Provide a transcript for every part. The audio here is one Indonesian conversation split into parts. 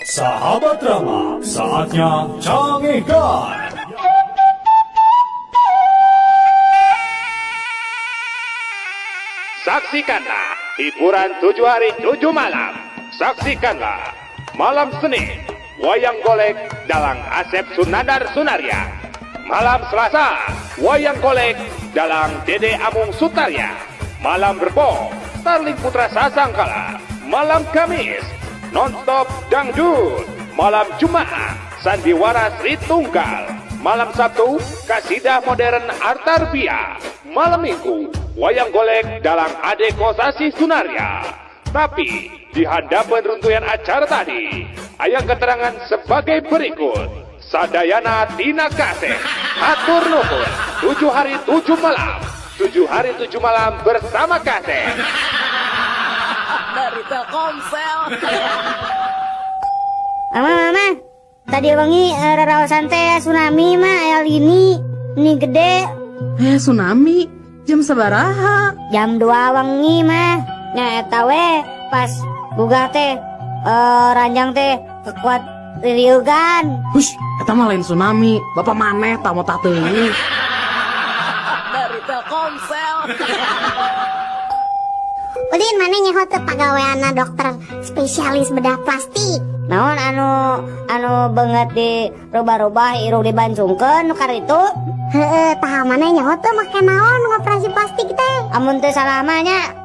Sahabat Rama, saatnya canggihkan. Saksikanlah hiburan 7 hari 7 malam. Saksikanlah malam Senin wayang golek dalang Asep Sunandar Sunaria. Malam Selasa wayang golek dalang Dede Amung Sutarya. Malam Rebo Starling Putra Sasangkala. Malam Kamis nonstop dangdut. Malam Jumat sandiwara Sri Tunggal. Malam Sabtu kasidah modern Artarbia. Malam Minggu wayang golek dalang Ade Kosasi Sunaria. Tapi di hadapan runtuhan acara tadi, ayang keterangan sebagai berikut. Sadayana Tina Kasih, atur nuhun, 7 hari 7 malam. 7 hari 7 malam bersama Kasih. Dari Telkomsel. Mama, tadi wengi raraosan teh tsunami mah aya ini gede. Tsunami? Jam sabaraha? Jam 2 wengi mah. Nya eta we pas gugah teh ranjang teh kekuat riugan. Hush, eta mah lain tsunami. Bapak maneh tamu teuing. Dari Telkomsel. Udin mana nyaho teu pagaweana dokter spesialis bedah plastik. Naon anu banget di robah-robah irung dibancungkeun nu karitu? Heeh, tah mana nyaho teu make naon ngoperasi plastik teh? Amun teu salah mah nya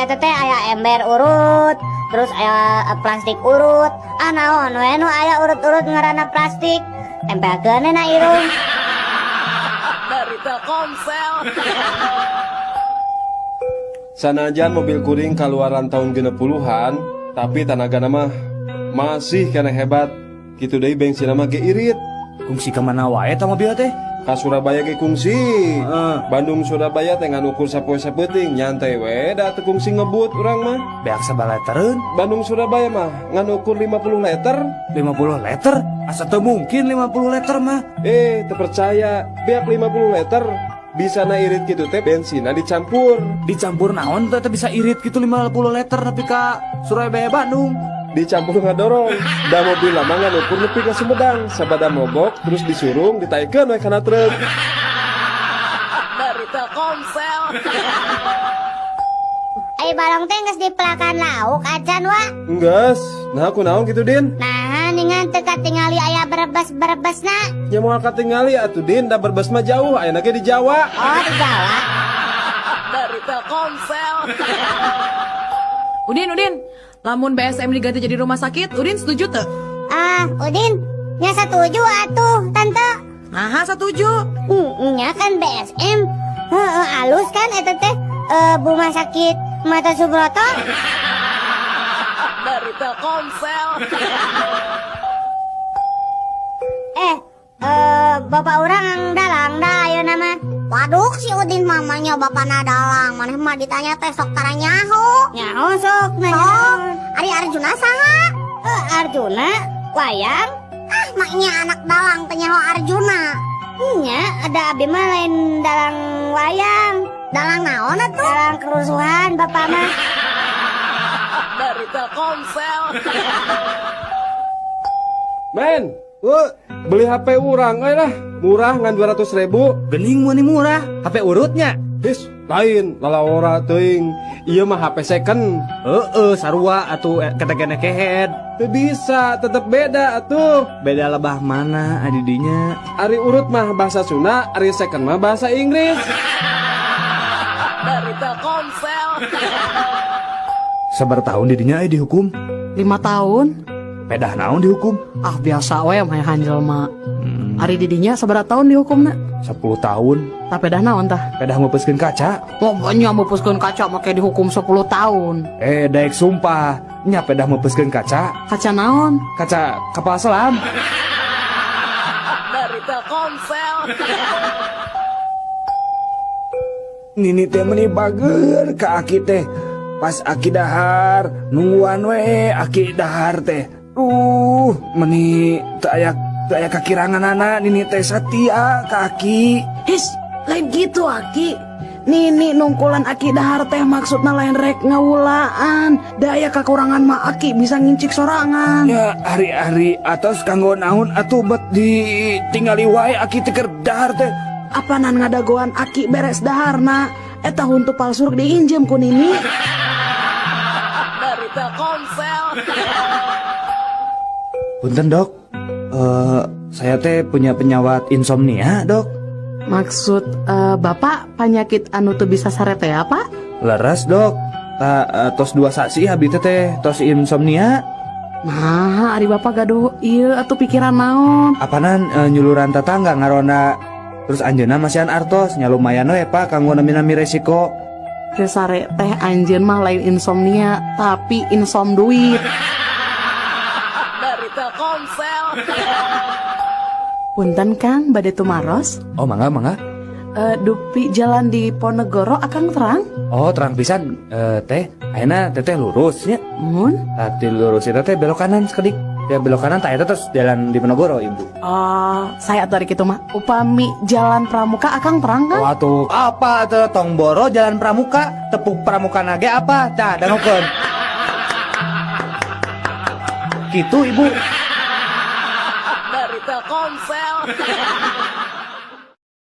eta teh aya ember urut, terus aya plastik urut. Naon we nu aya urut-urut ngaranna plastik? Tempelkeun na irung. Dari Telkomsel. Sanajan mobil kuring kaluaran tahun 60-an, tapi tanagana mah masih kena hebat. Kitu deui bensin mah ge irit. Kungsi kemana wae ta mobil teh? Ka Surabaya ge kungsi. Bandung Surabaya teh nganukur sapoe sapeuting, nyantai we da teu kungsi ngebut urang mah. Beak sabaletereun? Bandung Surabaya mah nganukur 50 liter. 50 liter? Asa teu mungkin 50 liter mah. Teu percaya, beak 50 liter. Bisa na irit gitu teh bensinna dicampur. Dicampur naon teh bisa irit gitu 50 liter nepi ka Surabaya Bandung. Dicampur ngadorong. Da mobil lama nganukur nepi ka Sumedang. Sabada mogok terus disurung ditaikeun we kana truk. Dari Telkomsel. Ai balong teh geus dipelakan lauk acan wa. Enggeus. Nah kunaon kitu Din? Nah, ningan teu katingali aya berebes-berebesna. Ya moal katingali atuh Din, da berbes mah jauh, aya ge di Jawa. Oh, di Jawa. Dari Telkomsel. Udin, lamun BSM diganti jadi rumah sakit, Udin setuju tuh? Udin, nya setuju atuh, tante. Nah, setuju. Nya kan BSM. Alus kan eta teh rumah sakit Mata Subroto. Dari Telkomsel. Bapak orang dalang dah ayo nama. Waduh si Udin mamanya bapana dalang. Maneh mah ditanya teh sok tara nyaho. Nyaho sok Sok, Ari Arjuna saha? Arjuna wayang. Maknya anak dalang teh nyaho Arjuna. Nya ada abdi mah lain dalang wayang. Dalang naon atuh? Dalang kerusuhan bapak mah. Dari Telkomsel. Men, beli HP urang euy lah. Murah ngan 200.000. Gening mun murah, HP urutnya. His, lain lalawora teuing. Ieu mah HP second. Sarua atuh ketekene kehead. Teu bisa, tetep beda atuh. Beda lebah mana adidinya? Ari urut mah bahasa Sunda, ari second mah bahasa Inggris. Dari Telkomsel. Sabar tahun didinya dihukum. 5 tahun. Pedah naon dihukum? Biasa we mah hanjel mah. Ari didinya sabaraha tahun dihukumna? 10 tahun. Tah pedah naon tah? Pedah ngepeskeun kaca. Pokoknya mepuskeun kaca make dihukum 10 tahun. Daek sumpah. Nya pedah mepeskeun kaca. Kaca naon? Kaca kapal selam. Dari Telkomsel. Nini teh meni bager ka aki teh. Pas aki dahar nungguan we aki dahar teh. Meni teu aya kakirangan anak nini teh satia ka aki. His, lain gitu Aki. Nini nungkulan Aki dahar teh maksudna lain rek ngawulaan. Daya kekurangan mah Aki bisa ngincik sorangan. Ya hari-hari atos kanggo naon atuh bet ditinggali wae aki teker dahar teh. Apanan ngadagoan Aki beres daharna. Eta huntu palsu diinjem ku Nini. Dari Telkomsel. Punten dok, saya teh punya penyawat insomnia dok. Maksud bapak penyakit anu teu bisa sarete apa? Leres dok, tos 2 saksi habis teh tos insomnia. Nah, ari bapak gaduh ieu atuh pikiran naon? Apanan nyuluran tetangga ngarona. Terus anjeunna masihan artos nya lumayan we pak kanggo nami-nami resiko. Resare teh anjeun mah lain insomnia, tapi insom duit. Dari Telkomsel. Punten Kang, bade tumaros. Oh mangga. Dupi jalan di Ponegoro akang terang. Oh terang pisan. Teh ayeuna teteh lurus nya. Mun? Tadi lurus itu teh belok kanan sekedik. Ya belok kanan tak eta terus jalan di Ponegoro ibu. Saya tarik itu mah. Upami jalan Pramuka akang terang kan? Waduh, apa teh tong boro jalan Pramuka, tepuk Pramuka nage apa? Tah, dangukeun. Gitu ibu. Dari Telkomsel.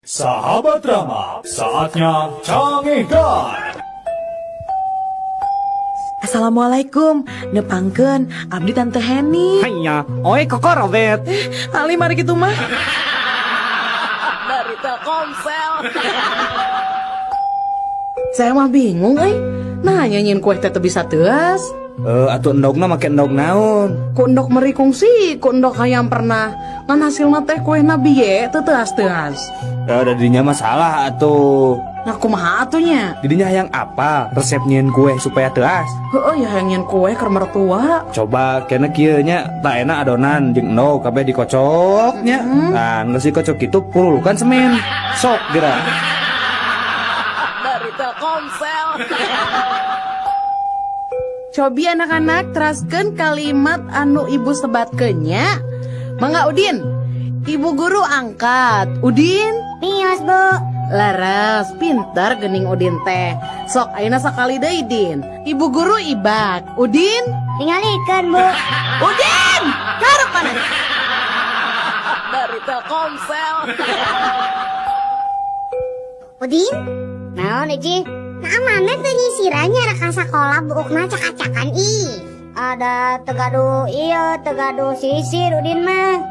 Sahabat drama, saatnya cangihkan. Assalamualaikum, nepangkeun abdi Tante Heni. Hanya, oi kokorobet. Ali mari kitu mah. Dari Telkomsel. Saya mah bingung Nah nyanyiin kue teh bisa teas. Atuh endogna make endog naon? Ku endog merikung sih, ku endog hayam pernah. Ngan hasilna teh kue nabi ye teu teas-teas. Ya udah didinya masalah atuh. Nah kumaha atunya? Didinya yang apa? Resep nyieun kue supaya teas. Heeh ya yang nyin kue keur mertua. Coba kena kieu nya tak enak adonan jeung endog kabeh dikocok nya. Nah, geus dikocok kitu pululukan semen. Sok geura. Dari Telkomsel. Cobi anak-anak teraskeun kalimat anu ibu sebatkeun nya. Mangga Udin. Ibu guru angkat. Udin. Pios bu. Laras, pintar gening Udin teh. Sok ayeuna sakali deui Din. Ibu guru ibak. Udin. Tingalikeun bu. Udin. Karep mana? Dari Telkomsel. Udin. Naon Iji? Nah mana tuh nyisirannya reka sekolah buukna cak-cakan ih. Ada tegaduh iya tegaduh sisir Udin mah.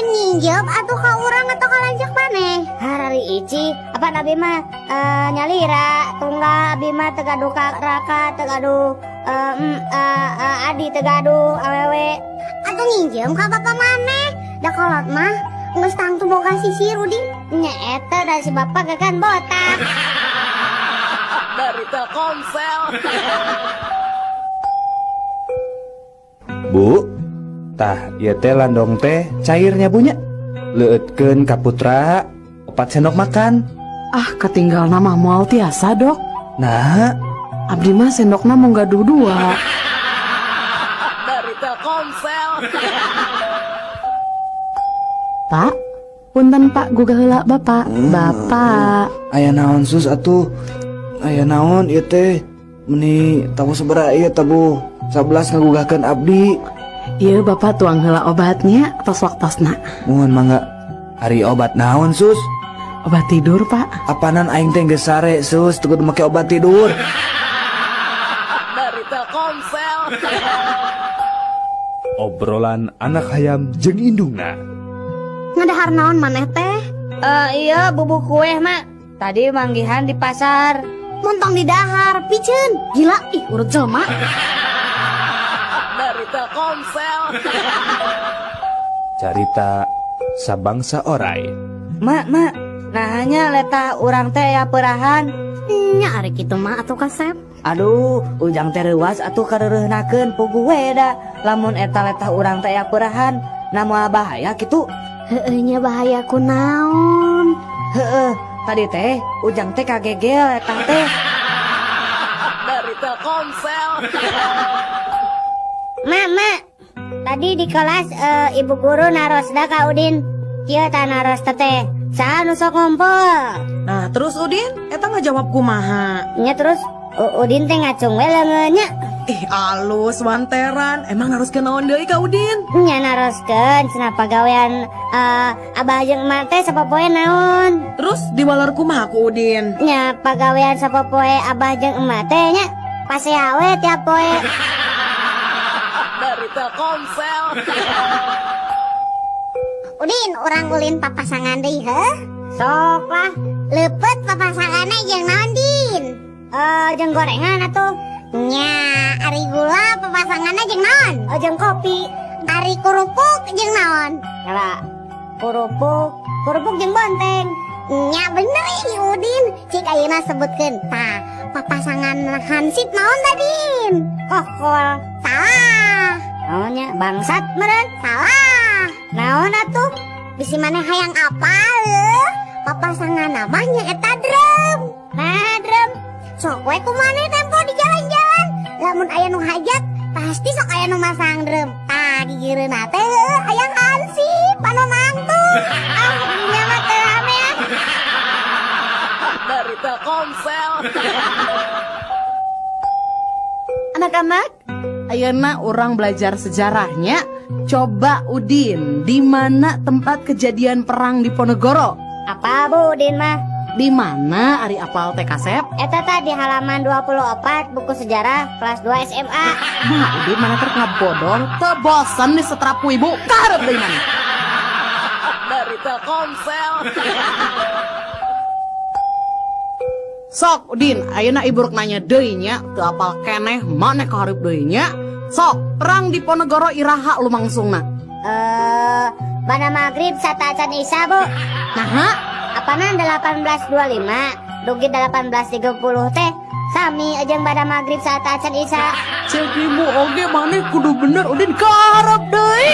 Ninjab atuh ka urang atau ka lanjak maneh. Harari Ici, apa nabi mah nyalira tunggal abi mah tegaduh ka raka tegaduh adi tegaduh awewe. Atuh ninjem ka bapak maneh. Da kolot mah geus tangtu boga sisir Udin. Nya eta da si bapak gagan botak. Dari Telkomsel. Bu, tah ieu teh landong teh cairnya bunya. Leueutkeun ka putra 4 sendok makan. Ah ketinggal nama moal tiasa dok. Nah, Abdi mah sendokna mau gaduh 2. Dari Telkomsel. Pak, punten Pak gugah heula Bapak. Bapak. aya naon sus atuh? Aya naon ieu teh? Meni tamu sabaraha ieu tabu 11 ngagugahkeun abdi. Iya Bapak tuang heula obatnya tos waktosna. Mohon mangga. Ari obat naon sus? Obat tidur Pak. Apanan aing teh geus sare sus teu kudu make obat tidur. Dari Telkomsel. Obrolan anak hayam jeung indungna. Ngadahar naon maneh teh? Iya bubuk kue mak. Tadi manggihan di pasar. Montong di dahar, piceun. Gila, ih urut jelema. Dari Telkomsel. Carita sabangsa orai. Mak, nah hanya letah urang teh ya perahan. Nya ari kitu mah atuh kasep. Aduh, ujang teh reuas atuh kareureuhnakeun puguh we da. Lamun eta letah urang teh ya perahan, namoal bahaya kitu. Heueuh nya bahaya kunaon? Heueuh, tadi teh ujang teh kagegel eta teh. Dari Telkomsel. Mak, tadi di kelas ibu guru naros da ka Udin. Kieu tah naros teh. Saha nu sok ngumpul? Nah terus Udin, eta ngajawab kumaha? Nya terus Udin teh ngacung we leungeunnya. Ih alus wanteran, emang naroskeun naon deui ka Udin? Nya naroskeun cenah pagawean abah jeung emak teh sapopoe naon. Terus diwaler kumaha ku Udin? Nya pagawean sapopoe abah jeung emak teh nya paseawe tiap poe. Dari Telkomsel. Udin, orang ulin papasangan deui heuh. Sok lah. Lepet papasanganna jeung naon Din? Jeung gorengan atuh. Nya, ari gula papasanganna jeung naon? Jeung kopi. Ari kurupuk jeung naon? Nyala. Kurupuk jeung bonteng. Nya bener ini Udin, cik ayeuna sebutkeun. Tah, papasangan hansip naon Din? Kokol. Salah. Naonnya bangsat meureun. Salah. Naon atuh? Bisi maneh hayang apal leuh? Papasangan namanya eta drum. Nah, drum. Sok we kumaneh tempo di jalan-jalan. Lamun aya nu hajat, pasti sok aya nu masang drum. Tah di gireunna teh hayang hansip anu nangtung. Nya mah teu rame ya. Dari Telkomsel. Anak-anak, ayeuna orang belajar sejarahnya. Coba Udin, di mana tempat kejadian perang di Ponegoro? Apa Bu Udin mah? Di mana Ari apal teh Kasep? Eta teh di halaman 24 buku sejarah kelas 2 SMA. Nah, Udin mana terkabodong, teu bosan nih setrapu ibu. Karep deui mana? Dari Telkomsel. Sok Udin, ayeuna ibu rek nanya deui nya, teu apal keneh maneh kahareup deui nya. Sok, perang di Ponegoro iraha lumangsungna. Pada maghrib sata acan Isya Bu. Naha? Apana 1825 dugi 1830 teh sami jeung pada maghrib saat acan Isya. Cek ibu oge maneh kudu bener Udin kaharep deui.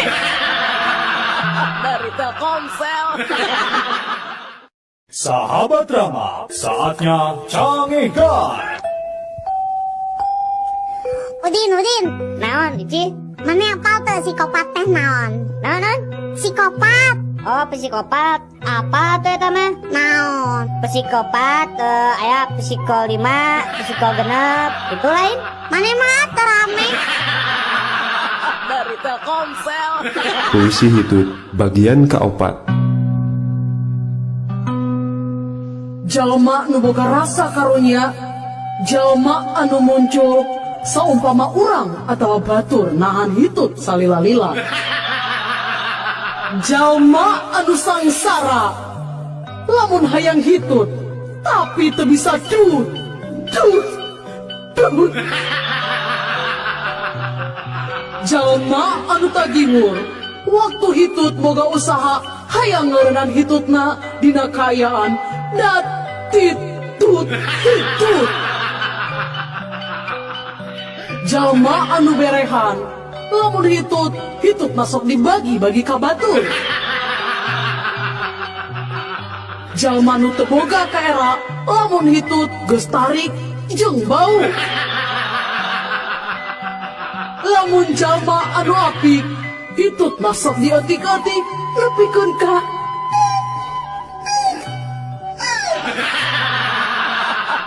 Dari Telkomsel. Sahabat Rama, saatnya cangihkan. Udin, Naon Ici? maneh apal teu psikopat teh naon? Naon? Psikopat. Oh, psikopat. Apa tuh eta mah? Naon? Psikopat aya psiko 5, psiko genep, itu lain. Maneh mah terame. Dari Telkomsel. Puisi Hitut bagian keopat. Jalma nu boga rasa karunya, jalma anu muncul saumpama urang atau batur nahan hitut salila-lila. Jalma anu sangsara lamun hayang hitut tapi teu bisa tut. Jalma anu tagimur waktu hitut boga usaha hayang ngeureunnan hitutna dina kaayaan dat titut. Jalma anu berehan lamun hitut masuk dibagi-bagi ka batur. Jalma nu teu boga ka era lamun hitut geus tarik jeung bau. Lamun jalma anu apik hitut masuk diotik-otik nepikeun ka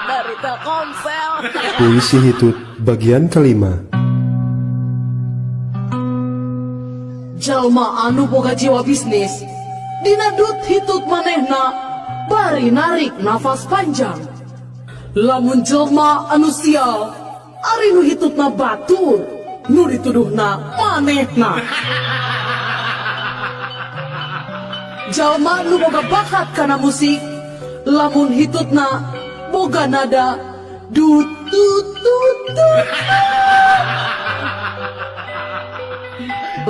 dari Telkomsel. Puisi Hitut bagian kelima. Jalma anu boga jiwa bisnis dina dut hitut manehna bari narik nafas panjang. Lamun jalma anu sial ari nu hitutna batur nu dituduhna manehna. Jalma nu boga bakat kana musik lamun hitutna boga nada dut tut tut tut.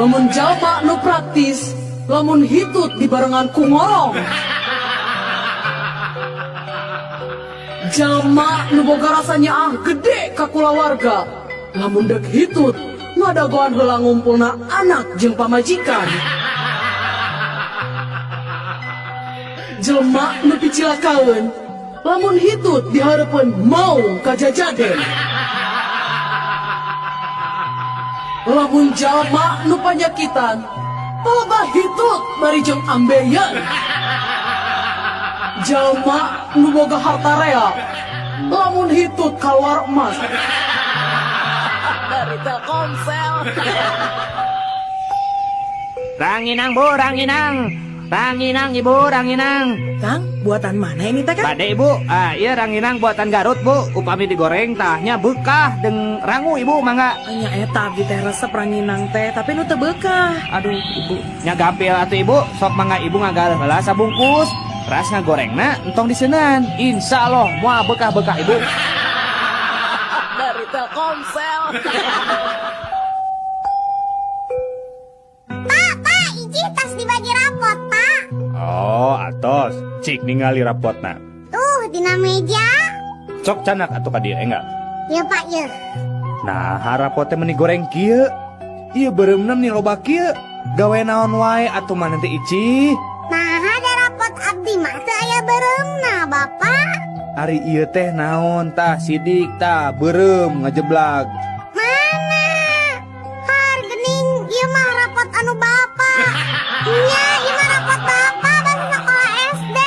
Lamun jalma nu praktis lamun hitut dibarengan ku ngorong. Jalma nu boga rasanya gede ka kulawarga lamun dek hitut ngadagoan heula ngumpulna anak jeung pamajikan. Jelma nu picilakaeun lamun hitut dihareupeun mau ka jajaden. Lamun jalma nu panyakitan loba hitut bari jeung ambeyan. Jalma nu boga harta rea lamun hitut keluar emas dari Telkomsel. Ranginang bu, ranginang ibu, ranginang. Kang, buatan mana ini teh Kang? Bade ibu, iya ranginang buatan Garut bu. Upami digoreng tahnya bekah deng rangu ibu mangga. Nya eta abdi teh resep ranginang teh, tapi nu teu beukah. Aduh ibu, nya gampil atuh ibu. Sok mangga ibu ngagal heula sabungkus. Ras ngagorengna entong diseunan. Insyaallah moal bekah-bekah ibu. Dari Telkomsel. Pak, iji tas dibagi rapot, Pak. Oh, atos. Cik ningali rapotna. Tuh, dina meja. Cok canak atuh ka dieu enggak? Ya, Pak, ya. Nah, rapotnya meni goreng kieu. Iya bereumna nih loba kieu. Gawe naon wae atuh mah nanti Ici. Nah, ada rapot abdi mah teu aya bereumna, Bapak. Ari ieu teh naon tah sidik tah beureum ngajeblak. Mana? Hargening, ieu mah rapot anu Bapak. Nya, ieu mah rapot Bapak basa sekolah SD.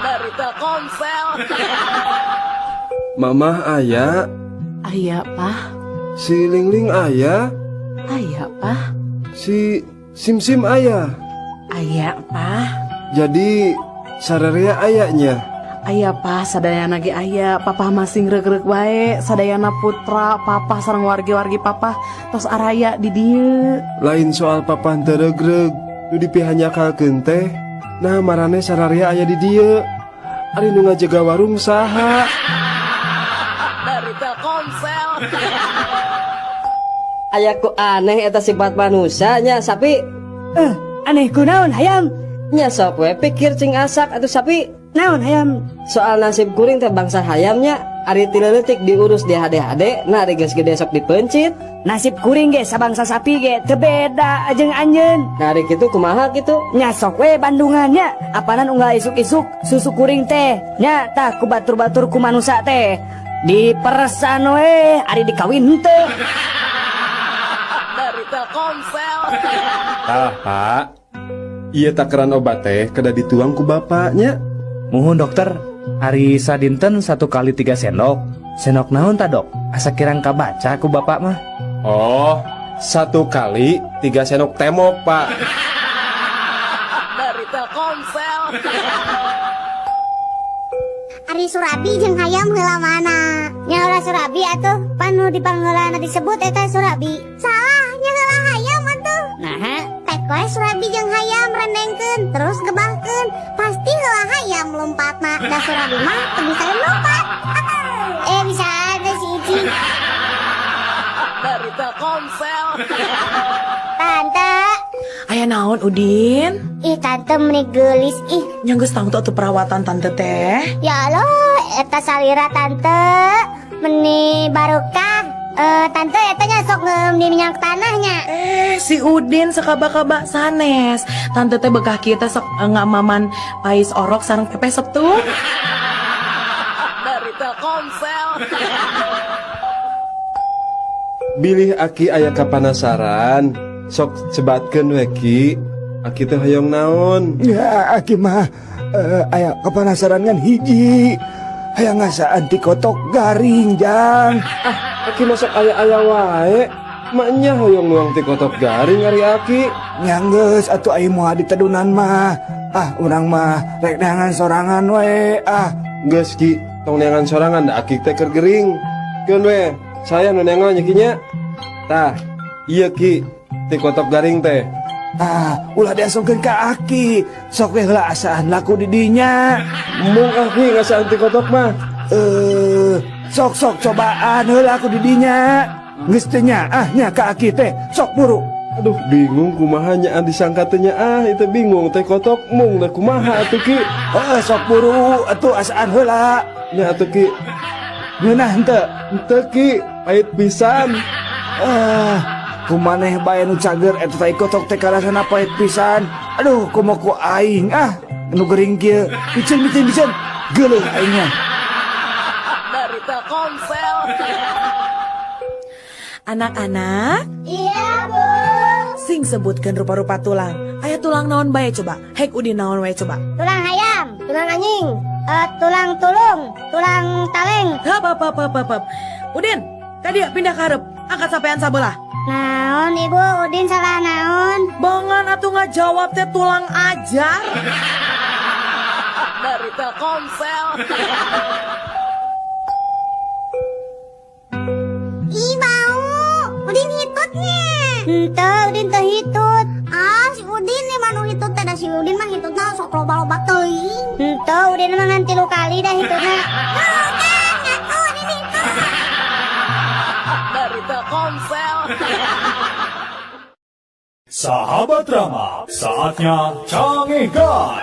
Dari Telkomsel. Mamah aya, Aya, Pak. si Lingling aya, Aya, Pak. si Simsim aya. Aya, Pak. Jadi sararea ayanya. Aya, Pak, sadayana ge aya. Papa masing reug-reug wae. Sadayana putra papa sareng wargi-wargi papa tos araya di dieu. Lain soal papan teregreg, nu dipihanyakalkeun teh. Nah marane sararea aya di dieu. Ari nu ngajaga warung saha? Dari Telkomsel. Aya ku aneh eta sifat manusia nya sapi. Aneh kunaon hayam? Nya sok we pikir cing asak atuh sapi. Naon hayam? Soal nasib kuring teh bangsa hayamnya ari tileutik diurus di hade-hade, nah ari geus gede sok dipencit. Nasib kuring ge sabangsa sapi ge teu beda jeung anjeun. Nah ari kitu kumaha kitu? Nya sok we bandungannya, apanan unggal isuk-isuk susu kuring teh. Nya tah ku batur-batur ku manusia teh. Diperesan we ari dikawin henteu. Dari Telkomsel. Tah Pak, ieu takaran obat teh kada dituang ku bapaknya. Muhun dokter, hari sadinten 1 kali 3 sendok. Sendok naon ta dok? Asa kirang kabaca ku bapak mah. Oh, 1 kali 3 sendok temok Pak. Dari Telkomsel. Ari Surabi jeung hayam heula mana? Nya heula Surabi atuh, panu dipanggeulana disebut eta Surabi. Salah, nya heula hayam atuh. Nah, Tek we Surabi jeung hayam rendengkeun, terus gebahkeun. Pasti heula hayam lompatna. Da Surabi mah teu bisa lompat. Bisa ada si Ici. Dari Telkomsel. Tante, Aya naon Udin? ih tante meni geulis ih. Nya geus tangtu atuh perawatan tante teh. Ya Allah, eta salira tante meni barokah. Tante eta nya sok ngeum di minyak tanahnya. Si Udin sekaba-kaba sanes. Tante teh bekah kieu teh sok ngamaman pais orok sareng pepesep tuh. Dari Telkomsel. Bilih Aki aya kapanasaran, sok cebatkeun we Ki. Aki teh hoyong naon? Ya, Aki mah aya kapanasaran ngan hiji. Hayang ngasa anti kotok garing, Jang. Aki masak aya-aya wae. Maknya hoyong nuang ti kotok garing ari Aki. Nyanggeus atuh aing moal ditedunan mah. Urang mah rek neangan sorangan we. Geus Ki, tong neangan sorangan da Aki teh keur gering. Keun we, saya nu neangan nya Ki nya. Tah, iya Ki, ti kotok garing teh. Ulah diasupkeun ka Aki. Sok we heula asaan laku di dinya. Mung Aki ngasaan ti kotok mah. Sok cobaan heula aku di dinya. Geus teu nya nya ka Aki teh. Sok buru. Aduh, bingung kumaha nya disangka teh nya itu bingung teh kotok mung da kumaha atuh Ki. Sok buru atuh asaan heula. Nya atuh Ki. Ngeunah henteu? Henteu Ki, pait pisan. Kumaneh bae nu cager eta teh kotok teh karasana pait pisan. Aduh, kumaha ku aing nu gering kieu. Bicen geuleuh aingnya. Dari Telkomsel. Anak-anak, Iya, Bu. sing sebutkeun rupa-rupa tulang. Aya tulang naon bae coba? Hek Udin naon wae coba? Tulang ayam, tulang anjing, tulang tulung, tulang taleng. Hap. Udin, tadi pindah ke hareup. Angkat sampean sabelah. Naon ibu, Udin salah naon? Bongan atuh ngajawab teh tulang ajar. Dari Telkomsel. Ih bau, Udin hitutnya. Henteu, Udin teh hitut. Ah, si Udin nih manu hitut teh, da si Udin mah hitutna sok loba-loba teuing. Henteu, Udin mah ngan 3 kali dah hitutna. Ngaku Udin hitut. Dari Telkomsel. Sahabat Rama, saatnya cangihkan.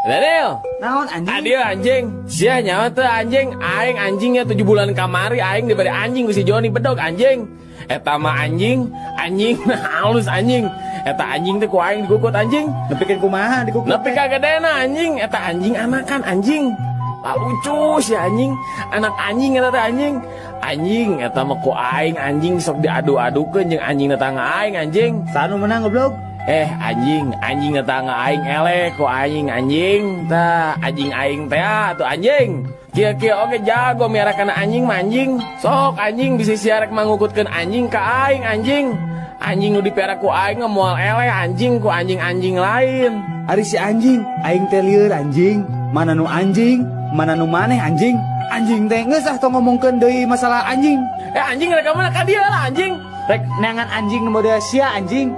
Daniel, naon anjing? Adio anjing. Sia nyawa teh anjing. Aing anjingnya 7 bulan kamari. Aing diberi anjing ku si Joni bedog anjing. Eta mah anjing halus anjing. Eta anjing teh ku aing digukut anjing. Nepikeun kumaha digukut? Nepi ka gedena anjing. Eta anjing anakan anjing. Tak lucu si anjing. Anak anjing eta teh anjing. Anjing eta mah ku aing anjing sok diadu-adukeun jeung anjing tetangga aing anjing. Sanu menang goblok? Anjing tetangga aing eleh ku anjing tah anjing aing teh atuh anjing. Kieu oge jago miara kana anjing mah anjing. Sok anjing bisa siarek mangukutkeun anjing ka aing anjing. Anjing nu dipiara ku aing moal eleh anjing ku anjing-anjing lain. Ari si anjing, aing teh lieur anjing. Mana nu anjing, mana nu maneh anjing. Anjing teh geus tong ngomongkeun deui masalah anjing. Anjing rek mana ka dieu lah anjing. Rek neangan anjing nu model sia anjing.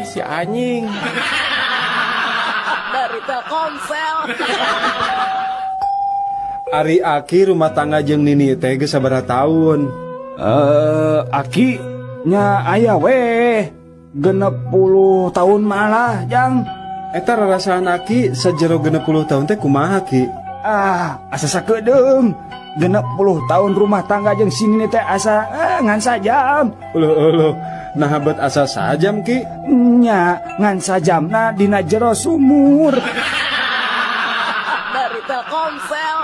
Si anjing. Dari Telkomsel. Ari Aki rumah tangga jeung Nini teh geus sabaraha taun? Aki nya aya we 60 tahun malah jang. Eta rarasaan Aki sajero 60 tahun teh kumaha Ki? Asa sakedeung 60 tahun rumah tangga jeung si Nini teh asa ngan sajam. Uluh nah habat asa sajam Ki? Nya ngan sajamna dina jero sumur. Dari Telkomsel.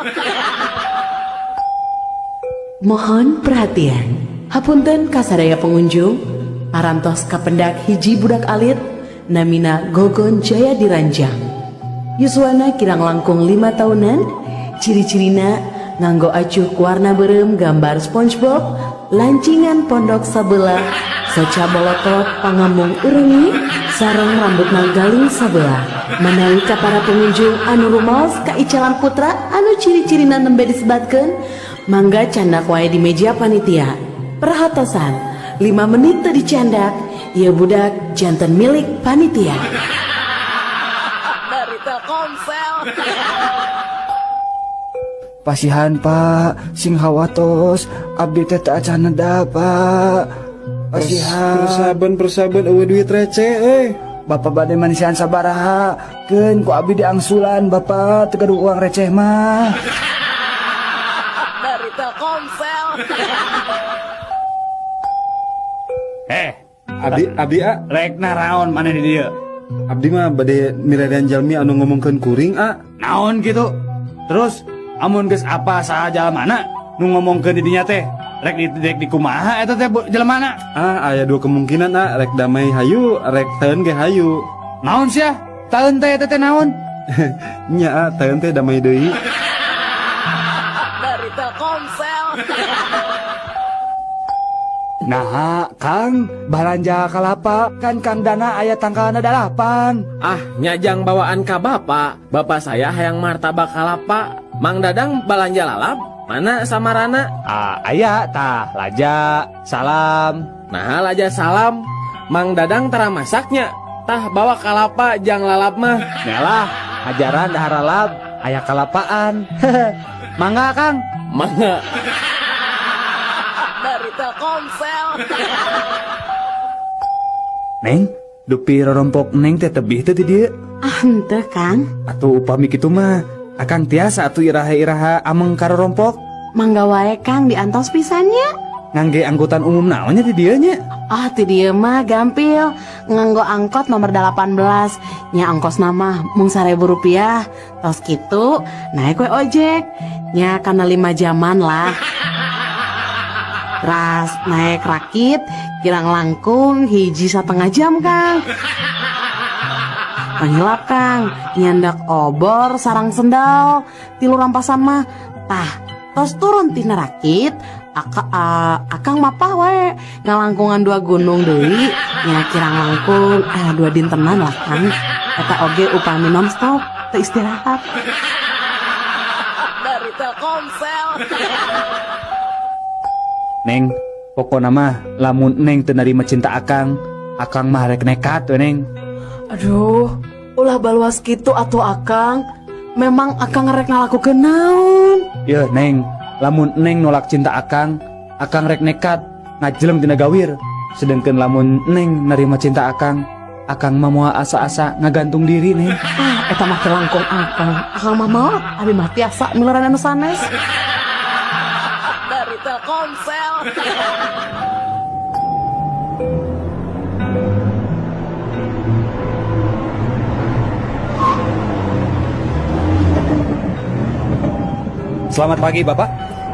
Mohon perhatian, hapunten kasadaya pengunjung, parantos kapendak hiji budak alit, namina Gogon Jaya Diranjang. Yuswana kirang langkung 5 tahunan, ciri-cirina nganggo acuh warna berem gambar SpongeBob, lancingan pondok sabelah, saca bolotot pangambung urengi, sareng rambutna galing sabelah. Manawi ka para pengunjung anu rumaos ka Icalan Putra anu ciri-cirina nembe disebatkeun, mangga candak wae di meja panitia. Perhatosan, 5 menit teu dicandak, ieu budak janten milik panitia. Dari Telkomsel. Pasihan Pak, sing hawatos abdi teh teu acan neda Pak. Pasihan. Persaban eueuh duit receh Bapak bade manisian sabaraha? Keun ku abdi diangsulan Bapak teu gaduh uang receh mah. Dari Telkomsel. Abdi Rek naraon mana di dieu? Abdi mah bade miredan jalmi anu ngomongkeun kuring Naon gitu? Terus amun geus apa saha mana nu ngomongkeun di dinya teh? Rek di kumaha eta teh jelemana? Aya 2 kemungkinan rek damai hayu, rek teun ge hayu. Naon sia? Taeun teh eta teh naon? Nya teun teh damai deui. Dari Telkomsel. Nah, Kang, balanja kalapa kan Kang Dana aya tanggalna 8. Nyajang bawaan ka bapak. Bapak saya hayang martabak kalapa. Mang Dadang balanja lalap. Mana samarana? Aya tah laja salam. Nah laja salam. Mang Dadang tara masaknya. Tah bawa kalapa jang lalap mah. Nyalah ajaran dahar lalap aya kalapaan. Mangga Kang. Mangga. Dari Telkomsel. Neng, dupi rorompok Neng teh tebih teh di dieu. Henteu Kang. Atuh upami kitu mah akang tiasa atuh iraha-iraha ameng ka rorompok. Mangga wae Kang diantos pisannya. Ngangge angkutan umum naonnya di dieu nya? Ti dieu mah gampil, nganggo angkot nomor 18. Nya ongkos mah mung Rp1.000. Tos kitu naik we ojek. Nya kana 5 jaman lah. Ras naik rakit kirang langkung 1,5 jam Kang. Pangilap Kang, nyandak obor sarang sendal, tilu rampasan mah. Tah, tos turun tina rakit, akang mapah wae ngalangkungan 2 gunung deui, nya kirang langkung 2 dintenan lah Kang. Eta oge upami nonstop, teu istirahat. Dari Telkomsel. Neng, pokona mah lamun Neng teu narima cinta akang mah rek nekat we Neng. Aduh, ulah baluas kitu atuh akang. Memang akang rek ngalakukeun naon? Ya Neng, lamun Neng nolak cinta akang rek nekat ngajelem tina gawir. Sedengkeun lamun Neng narima cinta akang mah moal asa-asa ngagantung diri Neng. Eta mah kelangkung akang mah mau abi mah tiasa mileran anu sanes. Dari Telkomsel. Selamat pagi Bapak.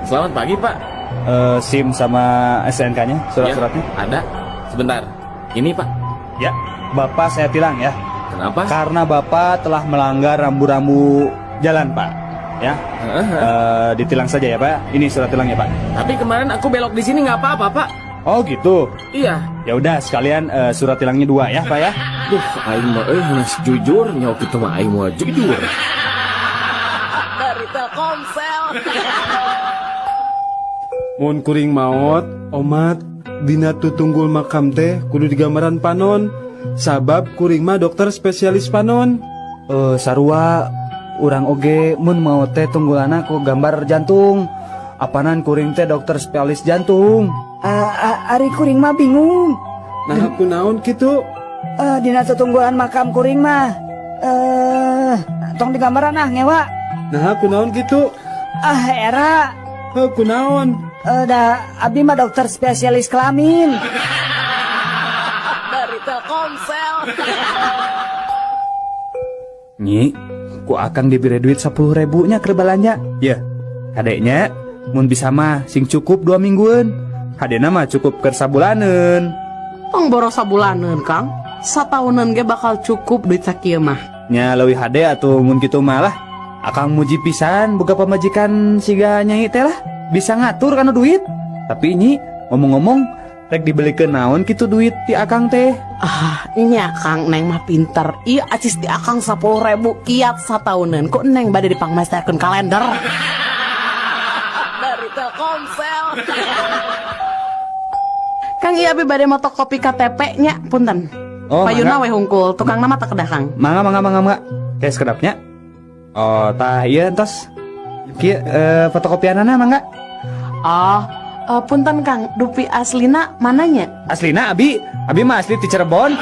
Selamat pagi, Pak. SIM sama SNK-nya, surat-suratnya? Ya, ada. Sebentar. Ini, Pak. Ya, Bapak saya tilang ya. Kenapa? Karena Bapak telah melanggar rambu-rambu jalan, Pak. Ya, ditilang saja ya, Pak. Ini surat tilangnya, Pak. Tapi kemarin aku belok di sini nggak apa-apa, Pak. Oh gitu. Iya. Ya udah sekalian surat tilangnya 2 ya, Pak ya. Duh, aing mah harus jujur, nyok itu mah aing mah jujur. Dari Telkomsel. Mun kuring maot, omat, dina tutunggul makam teh kudu digambaran panon. Sabab kuring mah dokter spesialis panon. Sarua, urang oge mun mau teh tunggulana ku gambar jantung. Apanan kuring teh dokter spesialis jantung. Ari kuring mah bingung. Nah aku naon kitu? Dina tutunggulan makam kuring mah tong digambaran ngewa. Nah aku naon kitu? Era. Aku naon? Abdi mah dokter spesialis kelamin. Dari Telkomsel. Nyi, ku akang diberi duit 10.000 nya keur balanja. Ya, kadeknya mun bisa mah sing cukup 2 mingguan. Hadena mah cukup keur sabulaneun. Tong boros sabulaneun, Kang. Satauneun ge bakal cukup duit sakieu mah. Nya leuwih hade atuh mun kitu mah lah. Akang muji pisan boga pamajikan siga Nyai teh lah. Bisa ngatur kana duit. Tapi Nyi, ngomong-ngomong rek dibelikeun naon kitu duit ti akang teh? Ini akang Neng mah pinter. Ieu acis di akang 10.000 kiat satauneun. Kok Neng bade dipangmestekeun kalender? Dari Telkomsel. Kang ieu abi bade moto kopi KTP nya, punten. Payuna we hungkul, tukang nama tak kedah Kang. Mangga. Kayak sekedapnya. Oh, tah ieu entos. Kieu fotokopianana mangga. Punten Kang, dupi aslina mananya? Aslina abi mah asli ti Cirebon.